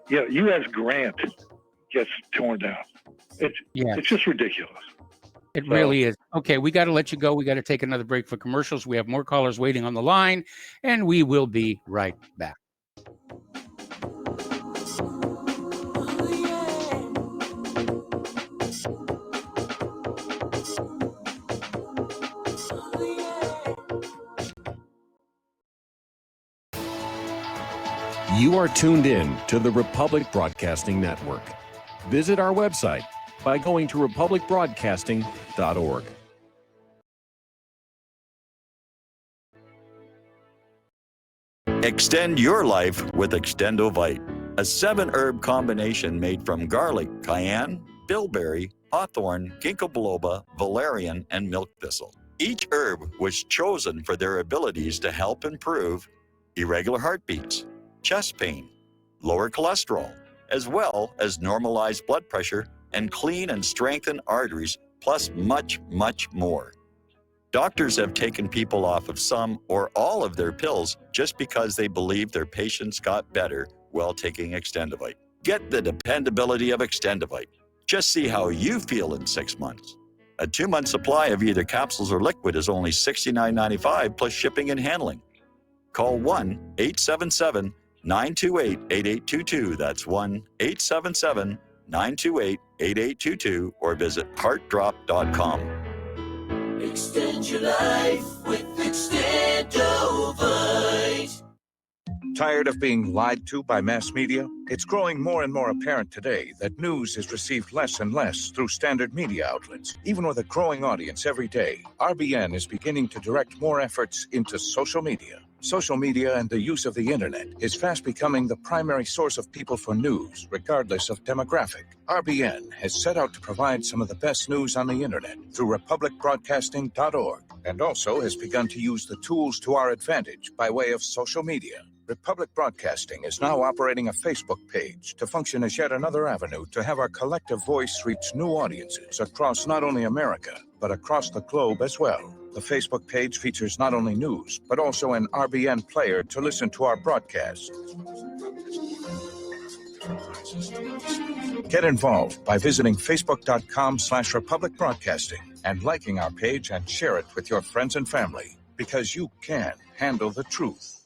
U.S. Grant gets torn down. It's just ridiculous. It really is. Okay, we got to let you go. We got to take another break for commercials. We have more callers waiting on the line, and we will be right back. You are tuned in to the Republic Broadcasting Network. Visit our website by going to republicbroadcasting.org. Extend your life with Extendovite, a 7-herb combination made from garlic, cayenne, bilberry, hawthorn, ginkgo biloba, valerian, and milk thistle. Each herb was chosen for their abilities to help improve irregular heartbeats, chest pain, lower cholesterol, as well as normalize blood pressure and clean and strengthen arteries, plus much, much more. Doctors have taken people off of some or all of their pills just because they believe their patients got better while taking Extendovite. Get the dependability of Extendovite. Just see how you feel in 6 months. A 2-month supply of either capsules or liquid is only $69.95 plus shipping and handling. Call 1-877-928-8822. That's 1-877-928-8822 or visit heartdrop.com. Extend your life with Extendovite. Tired of being lied to by mass media? It's growing more and more apparent today that news is received less and less through standard media outlets. Even with a growing audience every day, RBN is beginning to direct more efforts into social media. Social media and the use of the internet is fast becoming the primary source of people for news, regardless of demographic. RBN has set out to provide some of the best news on the internet through republicbroadcasting.org, and also has begun to use the tools to our advantage by way of social media. Republic Broadcasting is now operating a Facebook page to function as yet another avenue to have our collective voice reach new audiences across not only America, but across the globe as well. The Facebook page features not only news, but also an RBN player to listen to our broadcast. Get involved by visiting facebook.com/Republic Broadcasting and liking our page and share it with your friends and family, because you can handle the truth.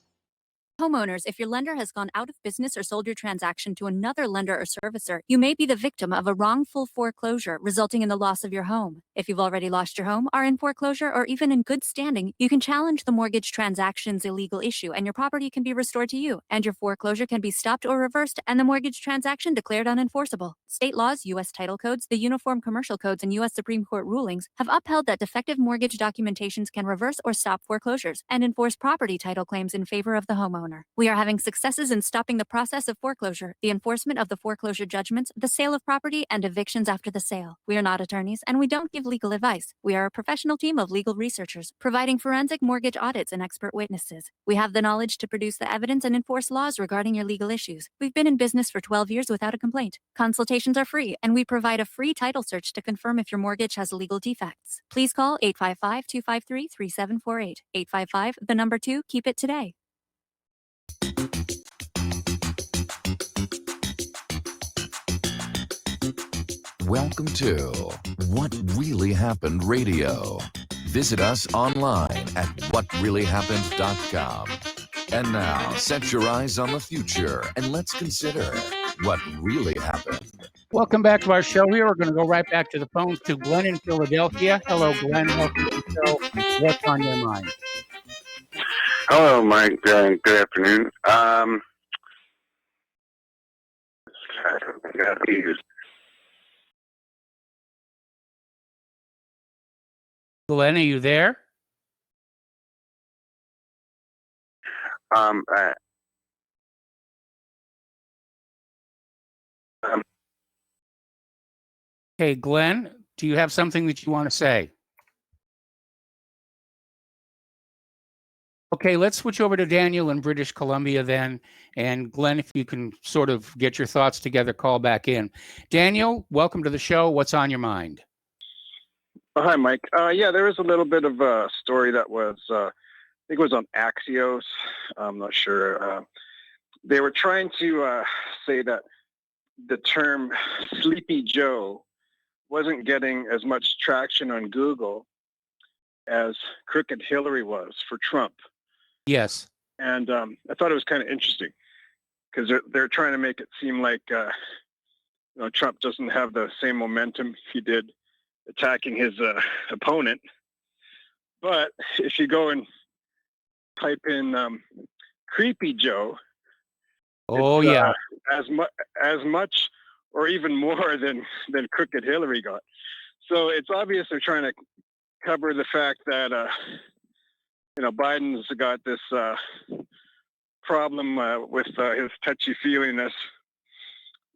Homeowners, if your lender has gone out of business or sold your transaction to another lender or servicer, you may be the victim of a wrongful foreclosure, resulting in the loss of your home. If you've already lost your home, are in foreclosure, or even in good standing, you can challenge the mortgage transaction's illegal issue, and your property can be restored to you, and your foreclosure can be stopped or reversed, and the mortgage transaction declared unenforceable. State laws, U.S. title codes, the Uniform Commercial Codes, and U.S. Supreme Court rulings have upheld that defective mortgage documentations can reverse or stop foreclosures and enforce property title claims in favor of the homeowner. We are having successes in stopping the process of foreclosure, the enforcement of the foreclosure judgments, the sale of property, and evictions after the sale. We are not attorneys, and we don't give legal advice. We are a professional team of legal researchers, providing forensic mortgage audits and expert witnesses. We have the knowledge to produce the evidence and enforce laws regarding your legal issues. We've been in business for 12 years without a complaint. Consultations are free, and we provide a free title search to confirm if your mortgage has legal defects. Please call 855-253-3748. 855, the number 2, keep it today. Welcome to What Really Happened Radio. Visit us online at whatreallyhappened.com. And now, set your eyes on the future and let's consider what really happened. Welcome back to our show here. We're going to go right back to the phones to Glenn in Philadelphia. Hello, Glenn. Welcome to the show. What's on your mind? Hello, Mike. Good afternoon. Glenn, are you there? Hey, Glenn, do you have something that you want to say? Okay, let's switch over to Daniel in British Columbia then. And Glenn, if you can sort of get your thoughts together, call back in. Daniel, welcome to the show. What's on your mind? Hi, Mike. Yeah, there is a little bit of a story that was think it was on Axios. I'm not sure. They were trying to say that the term Sleepy Joe wasn't getting as much traction on Google as Crooked Hillary was for Trump. Yes. And I thought it was kind of interesting because they're trying to make it seem like Trump doesn't have the same momentum he did attacking his opponent. But if you go and type in Creepy Joe, as much or even more than Crooked Hillary got. So it's obvious they're trying to cover the fact that Biden's got this problem with his touchy-feeliness,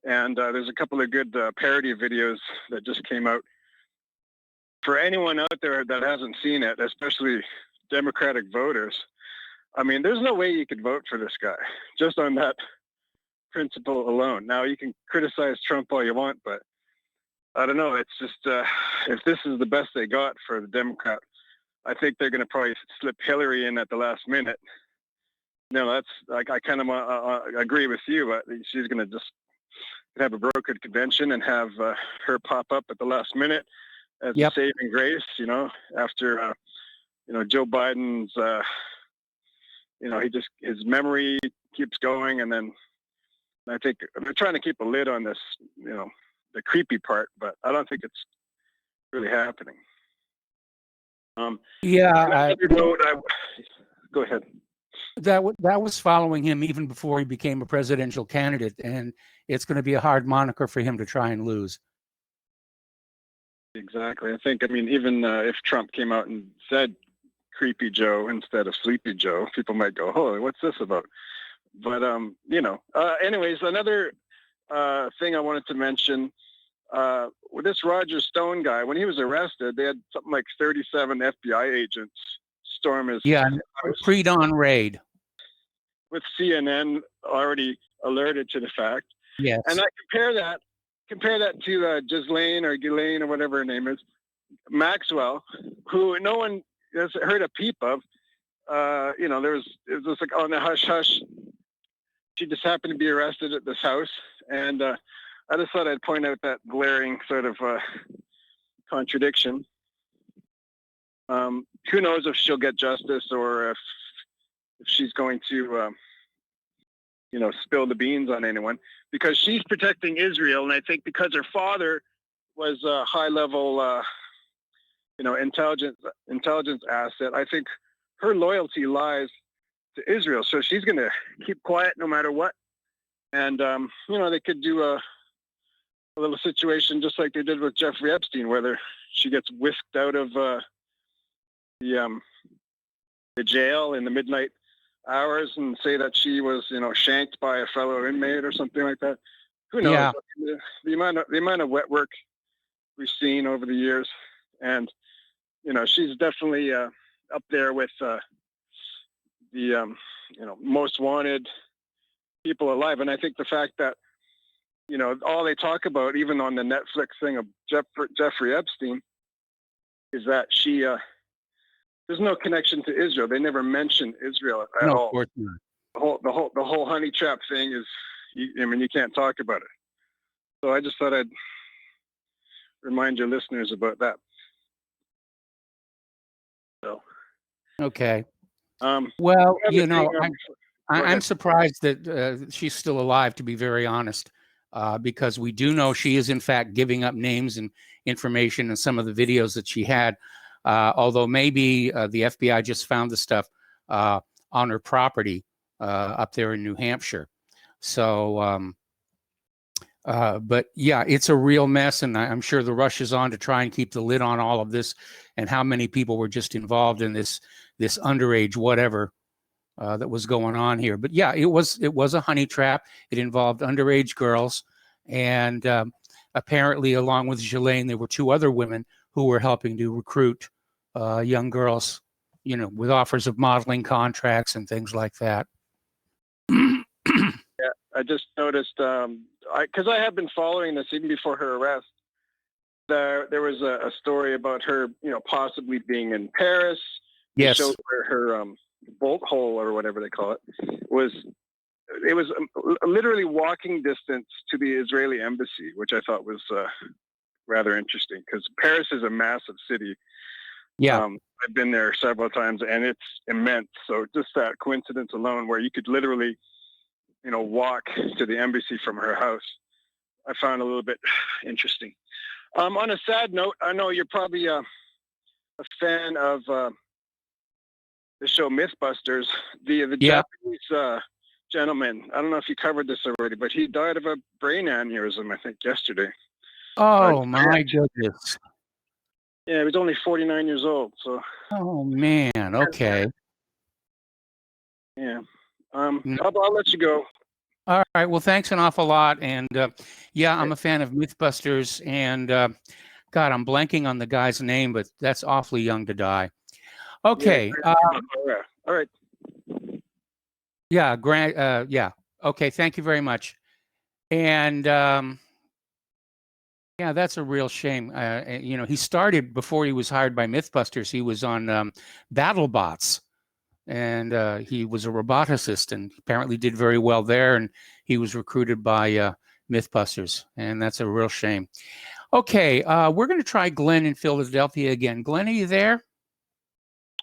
and there's a couple of good parody videos that just came out. For anyone out there that hasn't seen it, especially Democratic voters, I mean, there's no way you could vote for this guy just on that principle alone. Now, you can criticize Trump all you want, but I don't know. It's just if this is the best they got for the Democrat, I think they're going to probably slip Hillary in at the last minute. That's like I kind of agree with you, but she's going to just have a brokered convention and have her pop up at the last minute as a saving grace. After Joe Biden's, his memory keeps going, and then I think they're trying to keep a lid on this, the creepy part, but I don't think it's really happening. Go ahead. That was following him even before he became a presidential candidate, and it's going to be a hard moniker for him to try and lose. Exactly. I think, even if Trump came out and said Creepy Joe instead of Sleepy Joe, people might go, "Oh, what's this about?" But, anyways, another thing I wanted to mention, with this Roger Stone guy, when he was arrested, they had something like 37 FBI agents storm his house. Pre-dawn raid. With CNN already alerted to the fact. Yes. And I compare that to Ghislaine or whatever her name is, Maxwell, who no one has heard a peep of. It was just like on the hush hush. She just happened to be arrested at this house, and I just thought I'd point out that glaring sort of contradiction. Who knows if she'll get justice or if she's going to, spill the beans on anyone, because she's protecting Israel, and I think because her father was a high-level, intelligence asset, I think her loyalty lies to Israel. So she's going to keep quiet no matter what. And, they could do a little situation just like they did with Jeffrey Epstein, where she gets whisked out of the jail in the midnight hours and say that she was, shanked by a fellow inmate or something like that. Who knows? Yeah. The amount of wet work we've seen over the years, and she's definitely up there with the most wanted people alive. And I think the fact that all they talk about, even on the Netflix thing of Jeffrey Epstein, is that she there's no connection to Israel. They never mention Israel at all. Of course not. The whole honey trap thing is, you can't talk about it. So I just thought I'd remind your listeners about that. So. Okay. Well, I'm surprised that she's still alive, to be very honest, because we do know she is in fact giving up names and information in some of the videos that she had. Although maybe the FBI just found the stuff on her property up there in New Hampshire. So, but yeah, it's a real mess, and I'm sure the rush is on to try and keep the lid on all of this, and how many people were just involved in this underage whatever that was going on here. But yeah, it was a honey trap. It involved underage girls, and apparently, along with Ghislaine, there were two other women who were helping to recruit young girls, with offers of modeling contracts and things like that. Yeah, I just noticed, because I have been following this even before her arrest. There was a story about her, possibly being in Paris, Yes. showed where her bolt hole or whatever they call it was. It was literally walking distance to the Israeli embassy, which I thought was rather interesting because Paris is a massive city. Yeah. I've been there several times and it's immense. So just that coincidence alone where you could literally, walk to the embassy from her house, I found a little bit interesting. On a sad note, I know you're probably a fan of the show Mythbusters. The Japanese gentleman, I don't know if you covered this already, but he died of a brain aneurysm, I think, yesterday. Oh, my goodness. Yeah, he was only 49 years old. So. Oh, man. Okay. Yeah. I'll let you go. All right. Well, thanks an awful lot. And yeah, I'm a fan of Mythbusters. And God, I'm blanking on the guy's name, but that's awfully young to die. Okay. All right. Yeah. Yeah. Okay. Thank you very much. And yeah, that's a real shame. He started before he was hired by Mythbusters. He was on BattleBots, and he was a roboticist, and apparently did very well there. And he was recruited by Mythbusters, and that's a real shame. Okay, we're going to try Glenn in Philadelphia again. Glenn, are you there?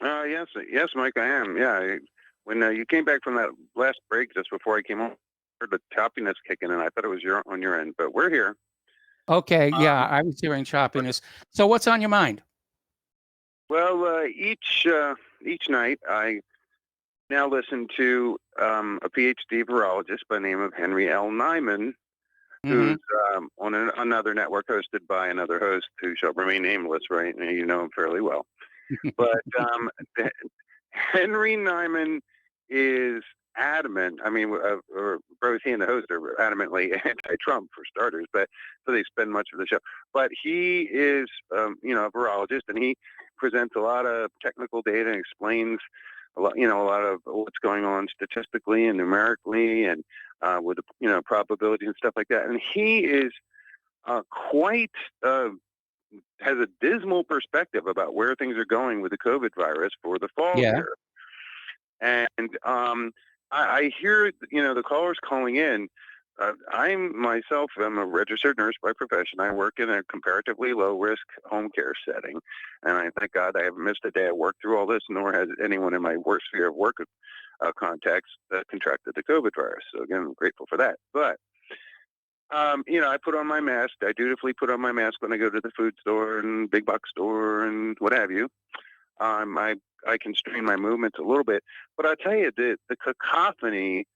Yes, Mike, I am. Yeah, when you came back from that last break just before I came on, I heard the choppiness kicking in. I thought it was on your end, but we're here. Okay, yeah, I was hearing choppiness. So what's on your mind? Well, each night I now listen to a PhD virologist by the name of Henry L. Nyman, who's on another network hosted by another host who shall remain nameless, right? And you know him fairly well. But Henry Nyman is adamant. I mean, both he and the host are adamantly anti-Trump for starters, but so they spend much of the show. But he is, a virologist, and he presents a lot of technical data and explains a lot of what's going on statistically and numerically, and with probability and stuff like that. And he is quite has a dismal perspective about where things are going with the COVID virus for the fall here. And I hear, the callers calling in. I'm a registered nurse by profession. I work in a comparatively low-risk home care setting, and I thank God I haven't missed a day. I worked through all this, nor has anyone in my work sphere of work contacts contracted the COVID virus. So again, I'm grateful for that. But I put on my mask. I dutifully put on my mask when I go to the food store and big box store and what have you. I constrain my movements a little bit, but I tell you, the cacophony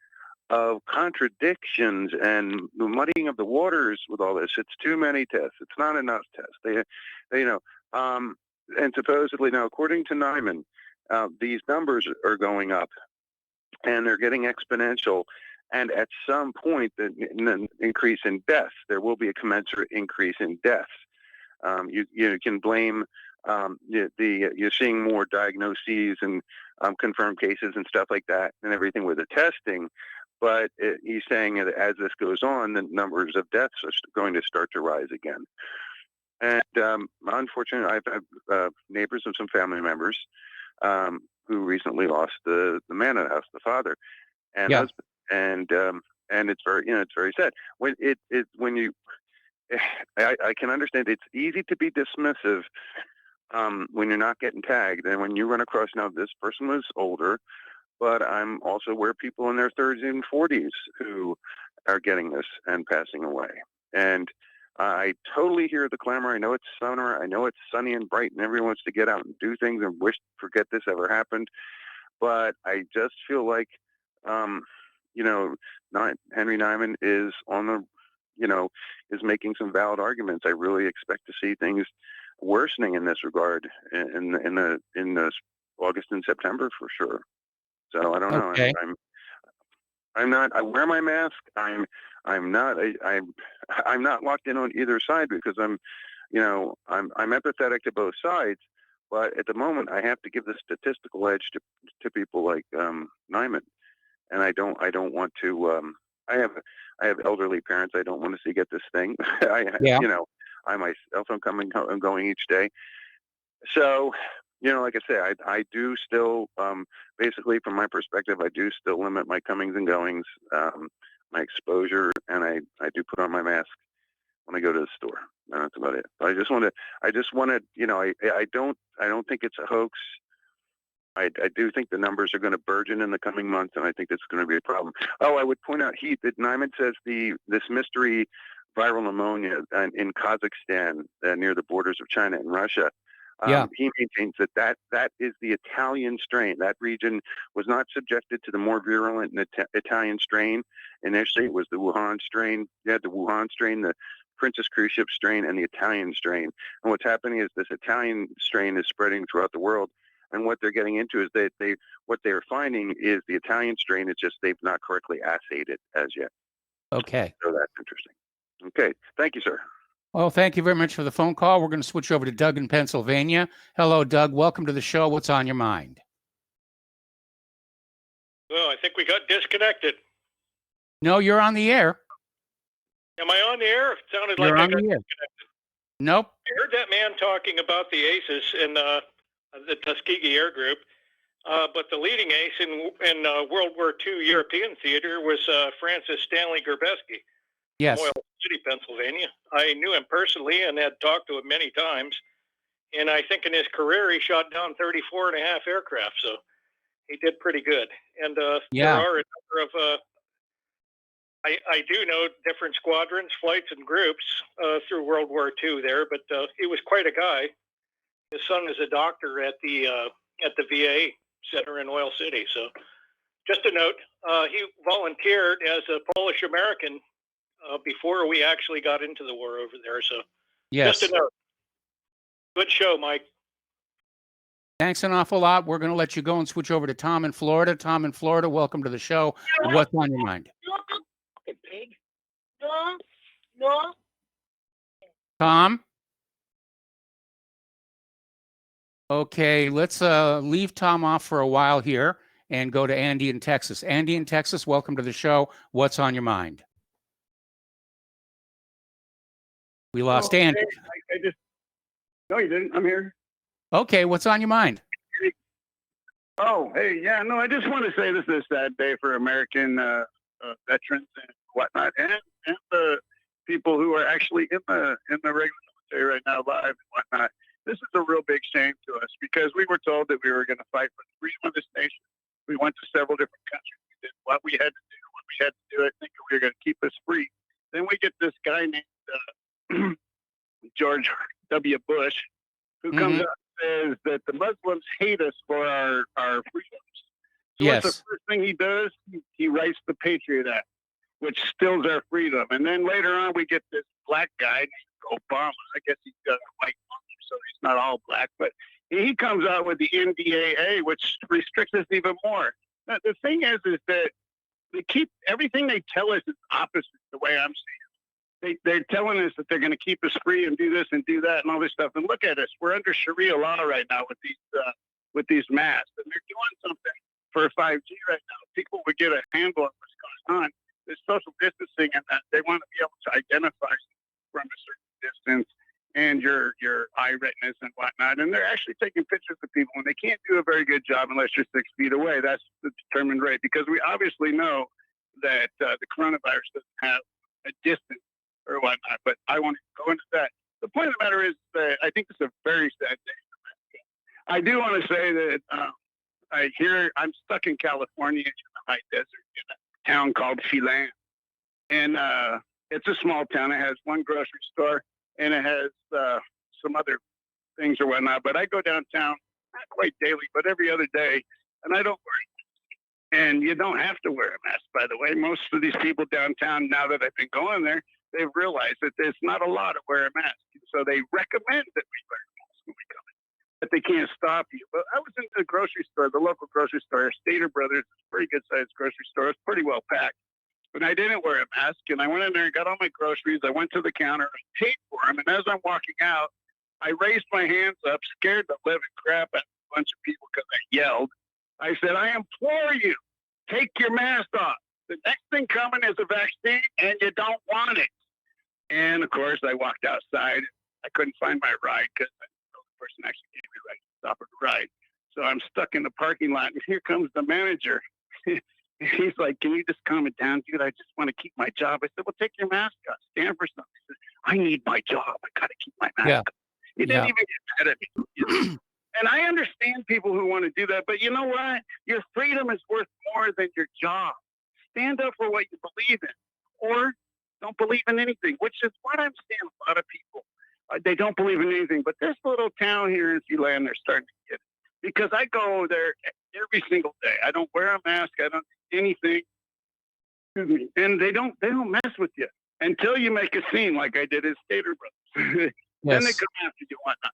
of contradictions and the muddying of the waters with all this. It's too many tests. It's not enough tests. And supposedly now, according to Nyman, these numbers are going up, and they're getting exponential. And at some point, the increase in deaths, there will be a commensurate increase in deaths. You can blame you're seeing more diagnoses and confirmed cases and stuff like that, and everything with the testing. But he's saying that as this goes on, the numbers of deaths are going to start to rise again. And unfortunately, I've had neighbors and some family members who recently lost the man of the house, the father, and husband. And it's very sad. I can understand it's easy to be dismissive when you're not getting tagged, and when you run across now this person was older, but I'm also aware of people in their 30s and 40s who are getting this and passing away. And I totally hear the clamor. I know it's summer. I know it's sunny and bright, and everyone wants to get out and do things and forget this ever happened. But I just feel like, Henry Nyman is is making some valid arguments. I really expect to see things worsening in this regard in the August and September for sure. So I don't know. Okay. I'm not. I wear my mask. I'm not locked in on either side because I'm empathetic to both sides. But at the moment, I have to give the statistical edge to people like Nyman, and I don't want to. I have elderly parents. I don't want to see get this thing. I myself, I'm going each day. So like I say, I do still, basically from my perspective, I do still limit my comings and goings, my exposure, and I do put on my mask when I go to the store. That's about it. But I just wanted, I don't think it's a hoax. I do think the numbers are going to burgeon in the coming months, and I think that's going to be a problem. Oh, I would point out, Heath, that Nyman says this mystery viral pneumonia in Kazakhstan near the borders of China and Russia. He maintains that is the Italian strain. That region was not subjected to the more virulent Italian strain. Initially, it was the Wuhan strain. You had the Wuhan strain, the Princess Cruise Ship strain, and the Italian strain. And what's happening is this Italian strain is spreading throughout the world. And what they're getting into is what they're finding is the Italian strain. It's just they've not correctly assayed it as yet. Okay. So that's interesting. Okay. Thank you, sir. Well, thank you very much for the phone call. We're going to switch over to Doug in Pennsylvania. Hello, Doug. Welcome to the show. What's on your mind? Well, I think we got disconnected. No, you're on the air. Am I on the air? It sounded You're like I on got the air. disconnected. Nope. I heard that man talking about the aces in the Tuskegee Air Group, but the leading ace in World War II European theater was Francis Stanley Gerbeski. Yes. From Oil City, Pennsylvania. I knew him personally and had talked to him many times. And I think in his career, he shot down 34 and a half aircraft. So he did pretty good. And there are a number of, I do know different squadrons, flights, and groups through World War II there, but he was quite a guy. His son is a doctor at the VA Center in Oil City. So just a note, he volunteered as a Polish American before we actually got into the war over there. So Yes. just a note. Good show, Mike. Thanks an awful lot. We're going to let you go and switch over to Tom in Florida. Tom in Florida, welcome to the show. What's on your mind? Pig. No. Tom? Okay, let's leave Tom off for a while here and go to Andy in Texas. Andy in Texas, welcome to the show. What's on your mind? We lost Andy. Hey, no, you didn't. I'm here. Okay, what's on your mind? Oh, hey, yeah, no, I just want to say this is a sad day for American veterans and whatnot, and the people who are actually in the regular military right now, live and whatnot. This is a real big shame to us because we were told that we were going to fight for the freedom of this nation. We went to several different countries. We did what we had to do. I think we were going to keep us free. Then we get this guy named George W. Bush, who comes out and says that the Muslims hate us for our freedoms. So Yes. what's the first thing he does? He writes the Patriot Act, which stills our freedom. And then later on, we get this black guy named Obama. I guess he's got a white mom, so he's not all black, but he comes out with the NDAA, which restricts us even more. Now, the thing is that they keep everything they tell us is opposite the way I'm seeing it. They're telling us that they're going to keep us free and do this and do that and all this stuff. And look at us. We're under Sharia law right now with these masks. And they're doing something for 5G right now. People would get a handle on what's going on. There's social distancing and that they want to be able to identify from a certain distance and your eye retinas and whatnot. And they're actually taking pictures of people, and they can't do a very good job unless you're 6 feet away. That's the determined rate, because we obviously know that the coronavirus doesn't have a distance or whatnot, but I won't go into that. The point of the matter is that I think it's a very sad day. I do want to say that I'm stuck in California in the high desert in a town called Chelan. And it's a small town. It has one grocery store, and it has some other things or whatnot. But I go downtown, not quite daily, but every other day, and I don't wear a mask. And you don't have to wear a mask, by the way. Most of these people downtown, now that I've been going there, they've realized that there's not a law to wear a mask. So they recommend that we wear a mask when we come in, but they can't stop you. But I was in the grocery store, the local grocery store, Stater Brothers, pretty good-sized grocery store. It's pretty well packed. But I didn't wear a mask, and I went in there and got all my groceries. I went to the counter and paid for them. And as I'm walking out, I raised my hands up, scared the living crap out of a bunch of people because I yelled. I said, I implore you, take your mask off. The next thing coming is a vaccine, and you don't want it. And, of course, I walked outside. I couldn't find my ride because the person actually gave me a ride stop at a ride. So I'm stuck in the parking lot, and here comes the manager. He's like, can you just calm it down, dude? I just want to keep my job. I said, well, take your mask off. Stand for something. He said, I need my job. I got to keep my mask off. He didn't even get mad at me. And I understand people who want to do that, but you know what? Your freedom is worth more than your job. Stand up for what you believe in, or don't believe in anything, which is what I'm seeing a lot of people. They don't believe in anything, but this little town here in Sealand, they're starting to get it. Because I go there every single day. I don't wear a mask. I don't do anything. Excuse me. And they don't mess with you until you make a scene like I did at Stater Brothers. Then they come after you and whatnot.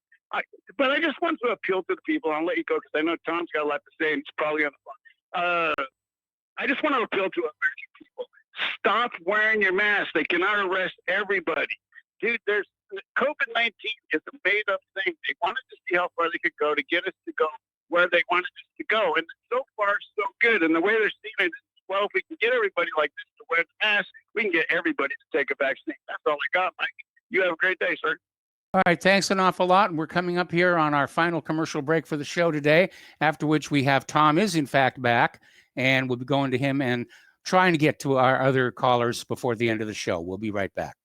But I just want to appeal to the people. I'll let you go because I know Tom's got a lot to say and he's probably on the phone. I just want to appeal to American people. Stop wearing your mask. They cannot arrest everybody. Dude, COVID-19 is a made-up thing. They wanted to see how far they could go to get us to go where they wanted us to go. And so far, so good. And the way they're seeing it is, well, if we can get everybody like this to wear the mask, we can get everybody to take a vaccine. That's all I got, Mike. You have a great day, sir. All right, thanks an awful lot. We're coming up here on our final commercial break for the show today, after which we have Tom is in fact back, and we'll be going to him and trying to get to our other callers before the end of the show. We'll be right back.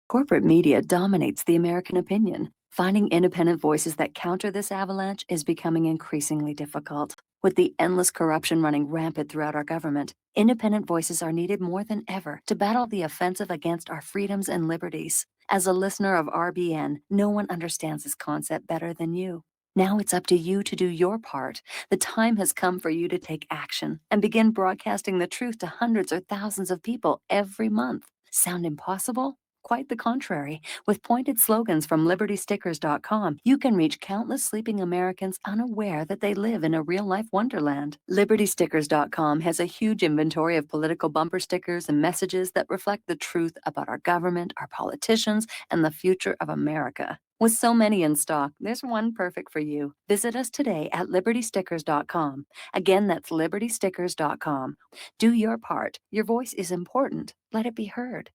Corporate media dominates the American opinion. Finding independent voices that counter this avalanche is becoming increasingly difficult. With the endless corruption running rampant throughout our government, independent voices are needed more than ever to battle the offensive against our freedoms and liberties. As a listener of RBN, no one understands this concept better than you. Now it's up to you to do your part. The time has come for you to take action and begin broadcasting the truth to hundreds or thousands of people every month. Sound impossible? Quite the contrary. With pointed slogans from LibertyStickers.com, you can reach countless sleeping Americans unaware that they live in a real-life wonderland. LibertyStickers.com has a huge inventory of political bumper stickers and messages that reflect the truth about our government, our politicians, and the future of America. With so many in stock, there's one perfect for you. Visit us today at LibertyStickers.com. Again, that's LibertyStickers.com. Do your part. Your voice is important. Let it be heard.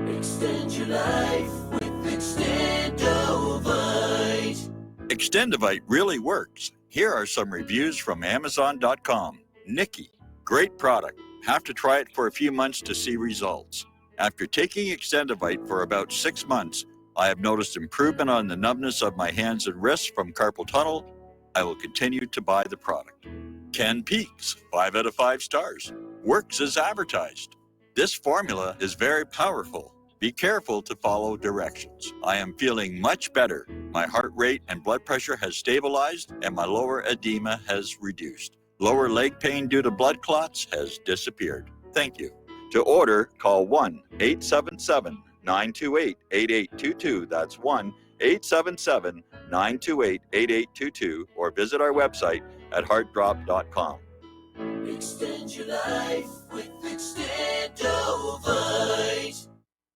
Extend your life with Extendovite. Extendovite really works. Here are some reviews from Amazon.com. Nikki, great product. Have to try it for a few months to see results. After taking Extendovite for about 6 months, I have noticed improvement on the numbness of my hands and wrists from carpal tunnel. I will continue to buy the product. Ken Peaks, 5 out of 5 stars. Works as advertised. This formula is very powerful. Be careful to follow directions. I am feeling much better. My heart rate and blood pressure has stabilized and my lower edema has reduced. Lower leg pain due to blood clots has disappeared. Thank you. To order, call 1-877-928-8822. That's 1-877-928-8822 or visit our website at heartdrop.com. Extend your life with Extendovite.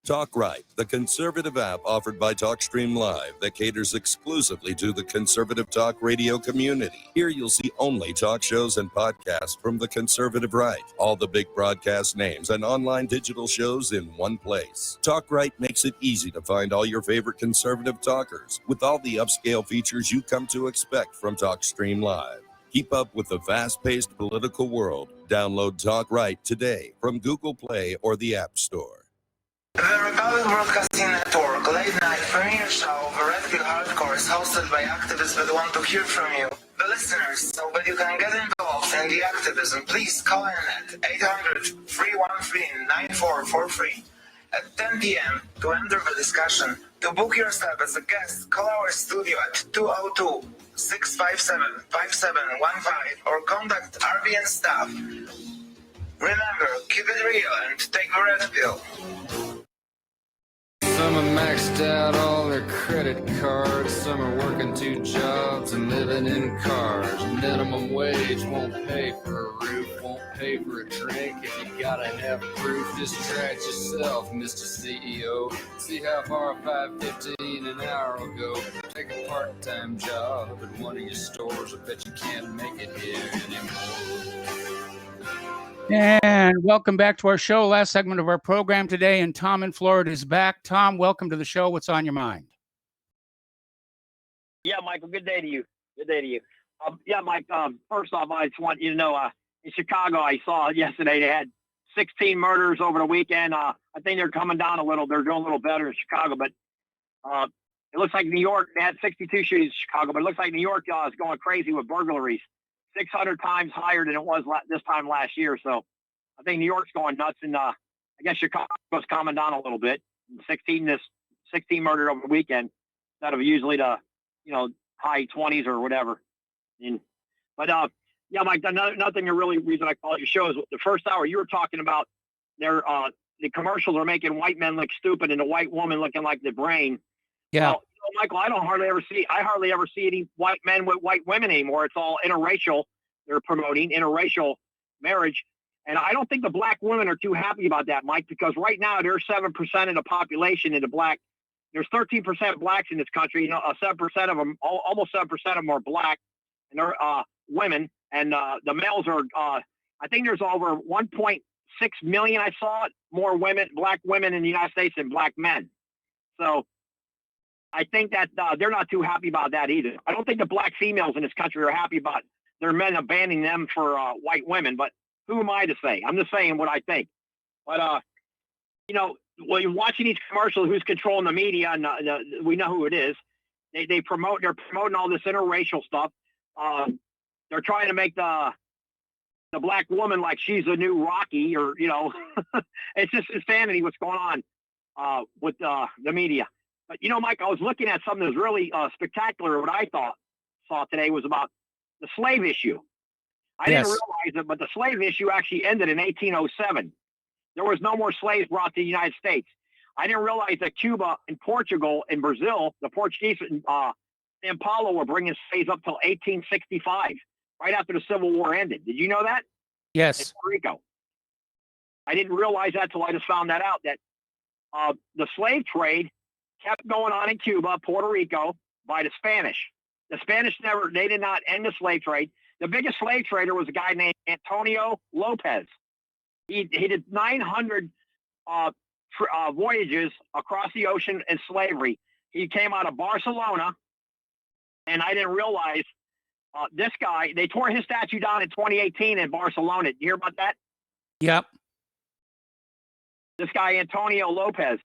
Talk Right, the conservative app offered by TalkStream Live that caters exclusively to the conservative talk radio community. Here you'll see only talk shows and podcasts from the conservative right, all the big broadcast names and online digital shows in one place. Talk Right makes it easy to find all your favorite conservative talkers with all the upscale features you come to expect from TalkStream Live. Keep up with the fast-paced political world. Download Talk Right today from Google Play or the App Store. The Republic Broadcasting Network late night premiere show of Red Pill Hardcore is hosted by activists that want to hear from you, the listeners. So that you can get involved in the activism, please call in at 800-313-9443 at 10 p.m. to enter the discussion. To book yourself as a guest, call our studio at 202-657-5715 or contact RBN staff. Remember, keep it real and take the red pill. Some are maxed out all their credit cards. Some are working 2 jobs and living in cars. Minimum wage won't pay for a roof, won't pay for a drink. If you gotta have proof, just try it yourself, Mr. CEO. See how far $5.15 an hour will go. Take a part-time job at one of your stores. I bet you can't make it here anymore. And welcome back to our show. Last segment of our program today, and Tom in Florida is back. Tom, welcome to the show. What's on your mind? Yeah, Michael, good day to you. Good day to you. Yeah, Mike, first off, I just want you to know, in Chicago, I saw yesterday they had 16 murders over the weekend. I think they're coming down a little. They're doing a little better in Chicago, but it looks like New York, they had 62 shootings in Chicago, but it looks like New York is going crazy with burglaries. 600 times higher than it was this time last year. So I think New York's going nuts, and I guess Chicago's calming down a little bit. 16 murdered over the weekend instead of usually the high 20s or whatever. But yeah, Mike, another thing, reason I call your show is the first hour you were talking about the commercials are making white men look stupid and the white woman looking like the brain. Yeah. Well, Michael, I hardly ever see any white men with white women anymore. It's all interracial. They're promoting interracial marriage. And I don't think the black women are too happy about that, Mike, because right now there's 7% of the population in the black. There's 13% blacks in this country. 7% of them, almost 7% of them are black, and they're women. And the males are, I think there's over 1.6 million, I saw it, more black women in the United States than black men. So I think that they're not too happy about that either. I don't think the black females in this country are happy about their men abandoning them for white women, but who am I to say? I'm just saying what I think. But, when you're watching these commercials, who's controlling the media, and we know who it is. They're promoting all this interracial stuff. They're trying to make the black woman like she's a new Rocky, or, it's just insanity what's going on with the media. But, Mike, I was looking at something that was really spectacular. What I saw today was about the slave issue. I didn't realize it, but the slave issue actually ended in 1807. There was no more slaves brought to the United States. I didn't realize that Cuba and Portugal and Brazil, the Portuguese and Sao Paulo were bringing slaves up till 1865, right after the Civil War ended. Did you know that? Yes. In Puerto Rico. I didn't realize that till I just found that out, that the slave trade kept going on in Cuba, Puerto Rico, by the Spanish. The Spanish they did not end the slave trade. The biggest slave trader was a guy named Antonio Lopez. He did 900 voyages across the ocean in slavery. He came out of Barcelona, and I didn't realize this guy, they tore his statue down in 2018 in Barcelona. Did you hear about that? Yep. This guy, Antonio Lopez,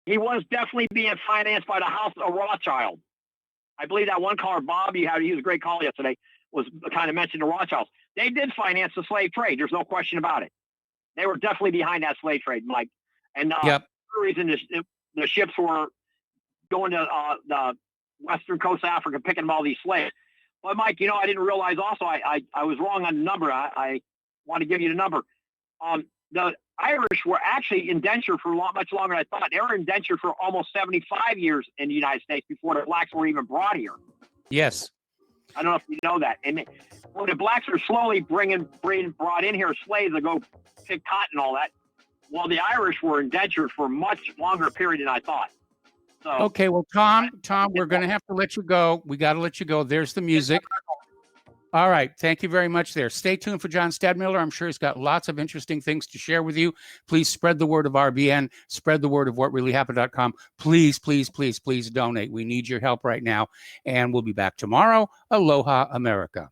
he was definitely being financed by the House of Rothschild. I believe that one caller, Bob, he was a great call yesterday, was kind of mentioned the Rothschilds. They did finance the slave trade. There's no question about it. They were definitely behind that slave trade, Mike. And the reason the ships were going to the western coast of Africa, picking up all these slaves. But, Mike, I didn't realize also, I was wrong on the number. I want to give you the number. The Irish were actually indentured for much longer than I thought. They were indentured for almost 75 years in the United States before the blacks were even brought here. Yes. I don't know if you know that. And when the blacks are slowly being brought in here, slaves that go pick cotton and all that, well, the Irish were indentured for a much longer period than I thought. So, okay, well, Tom, we're going to have to let you go. We got to let you go. There's the music. All right. Thank you very much there. Stay tuned for John Stadmiller. I'm sure he's got lots of interesting things to share with you. Please spread the word of RBN. Spread the word of whatreallyhappened.com. Please, please, please, please donate. We need your help right now. And we'll be back tomorrow. Aloha, America.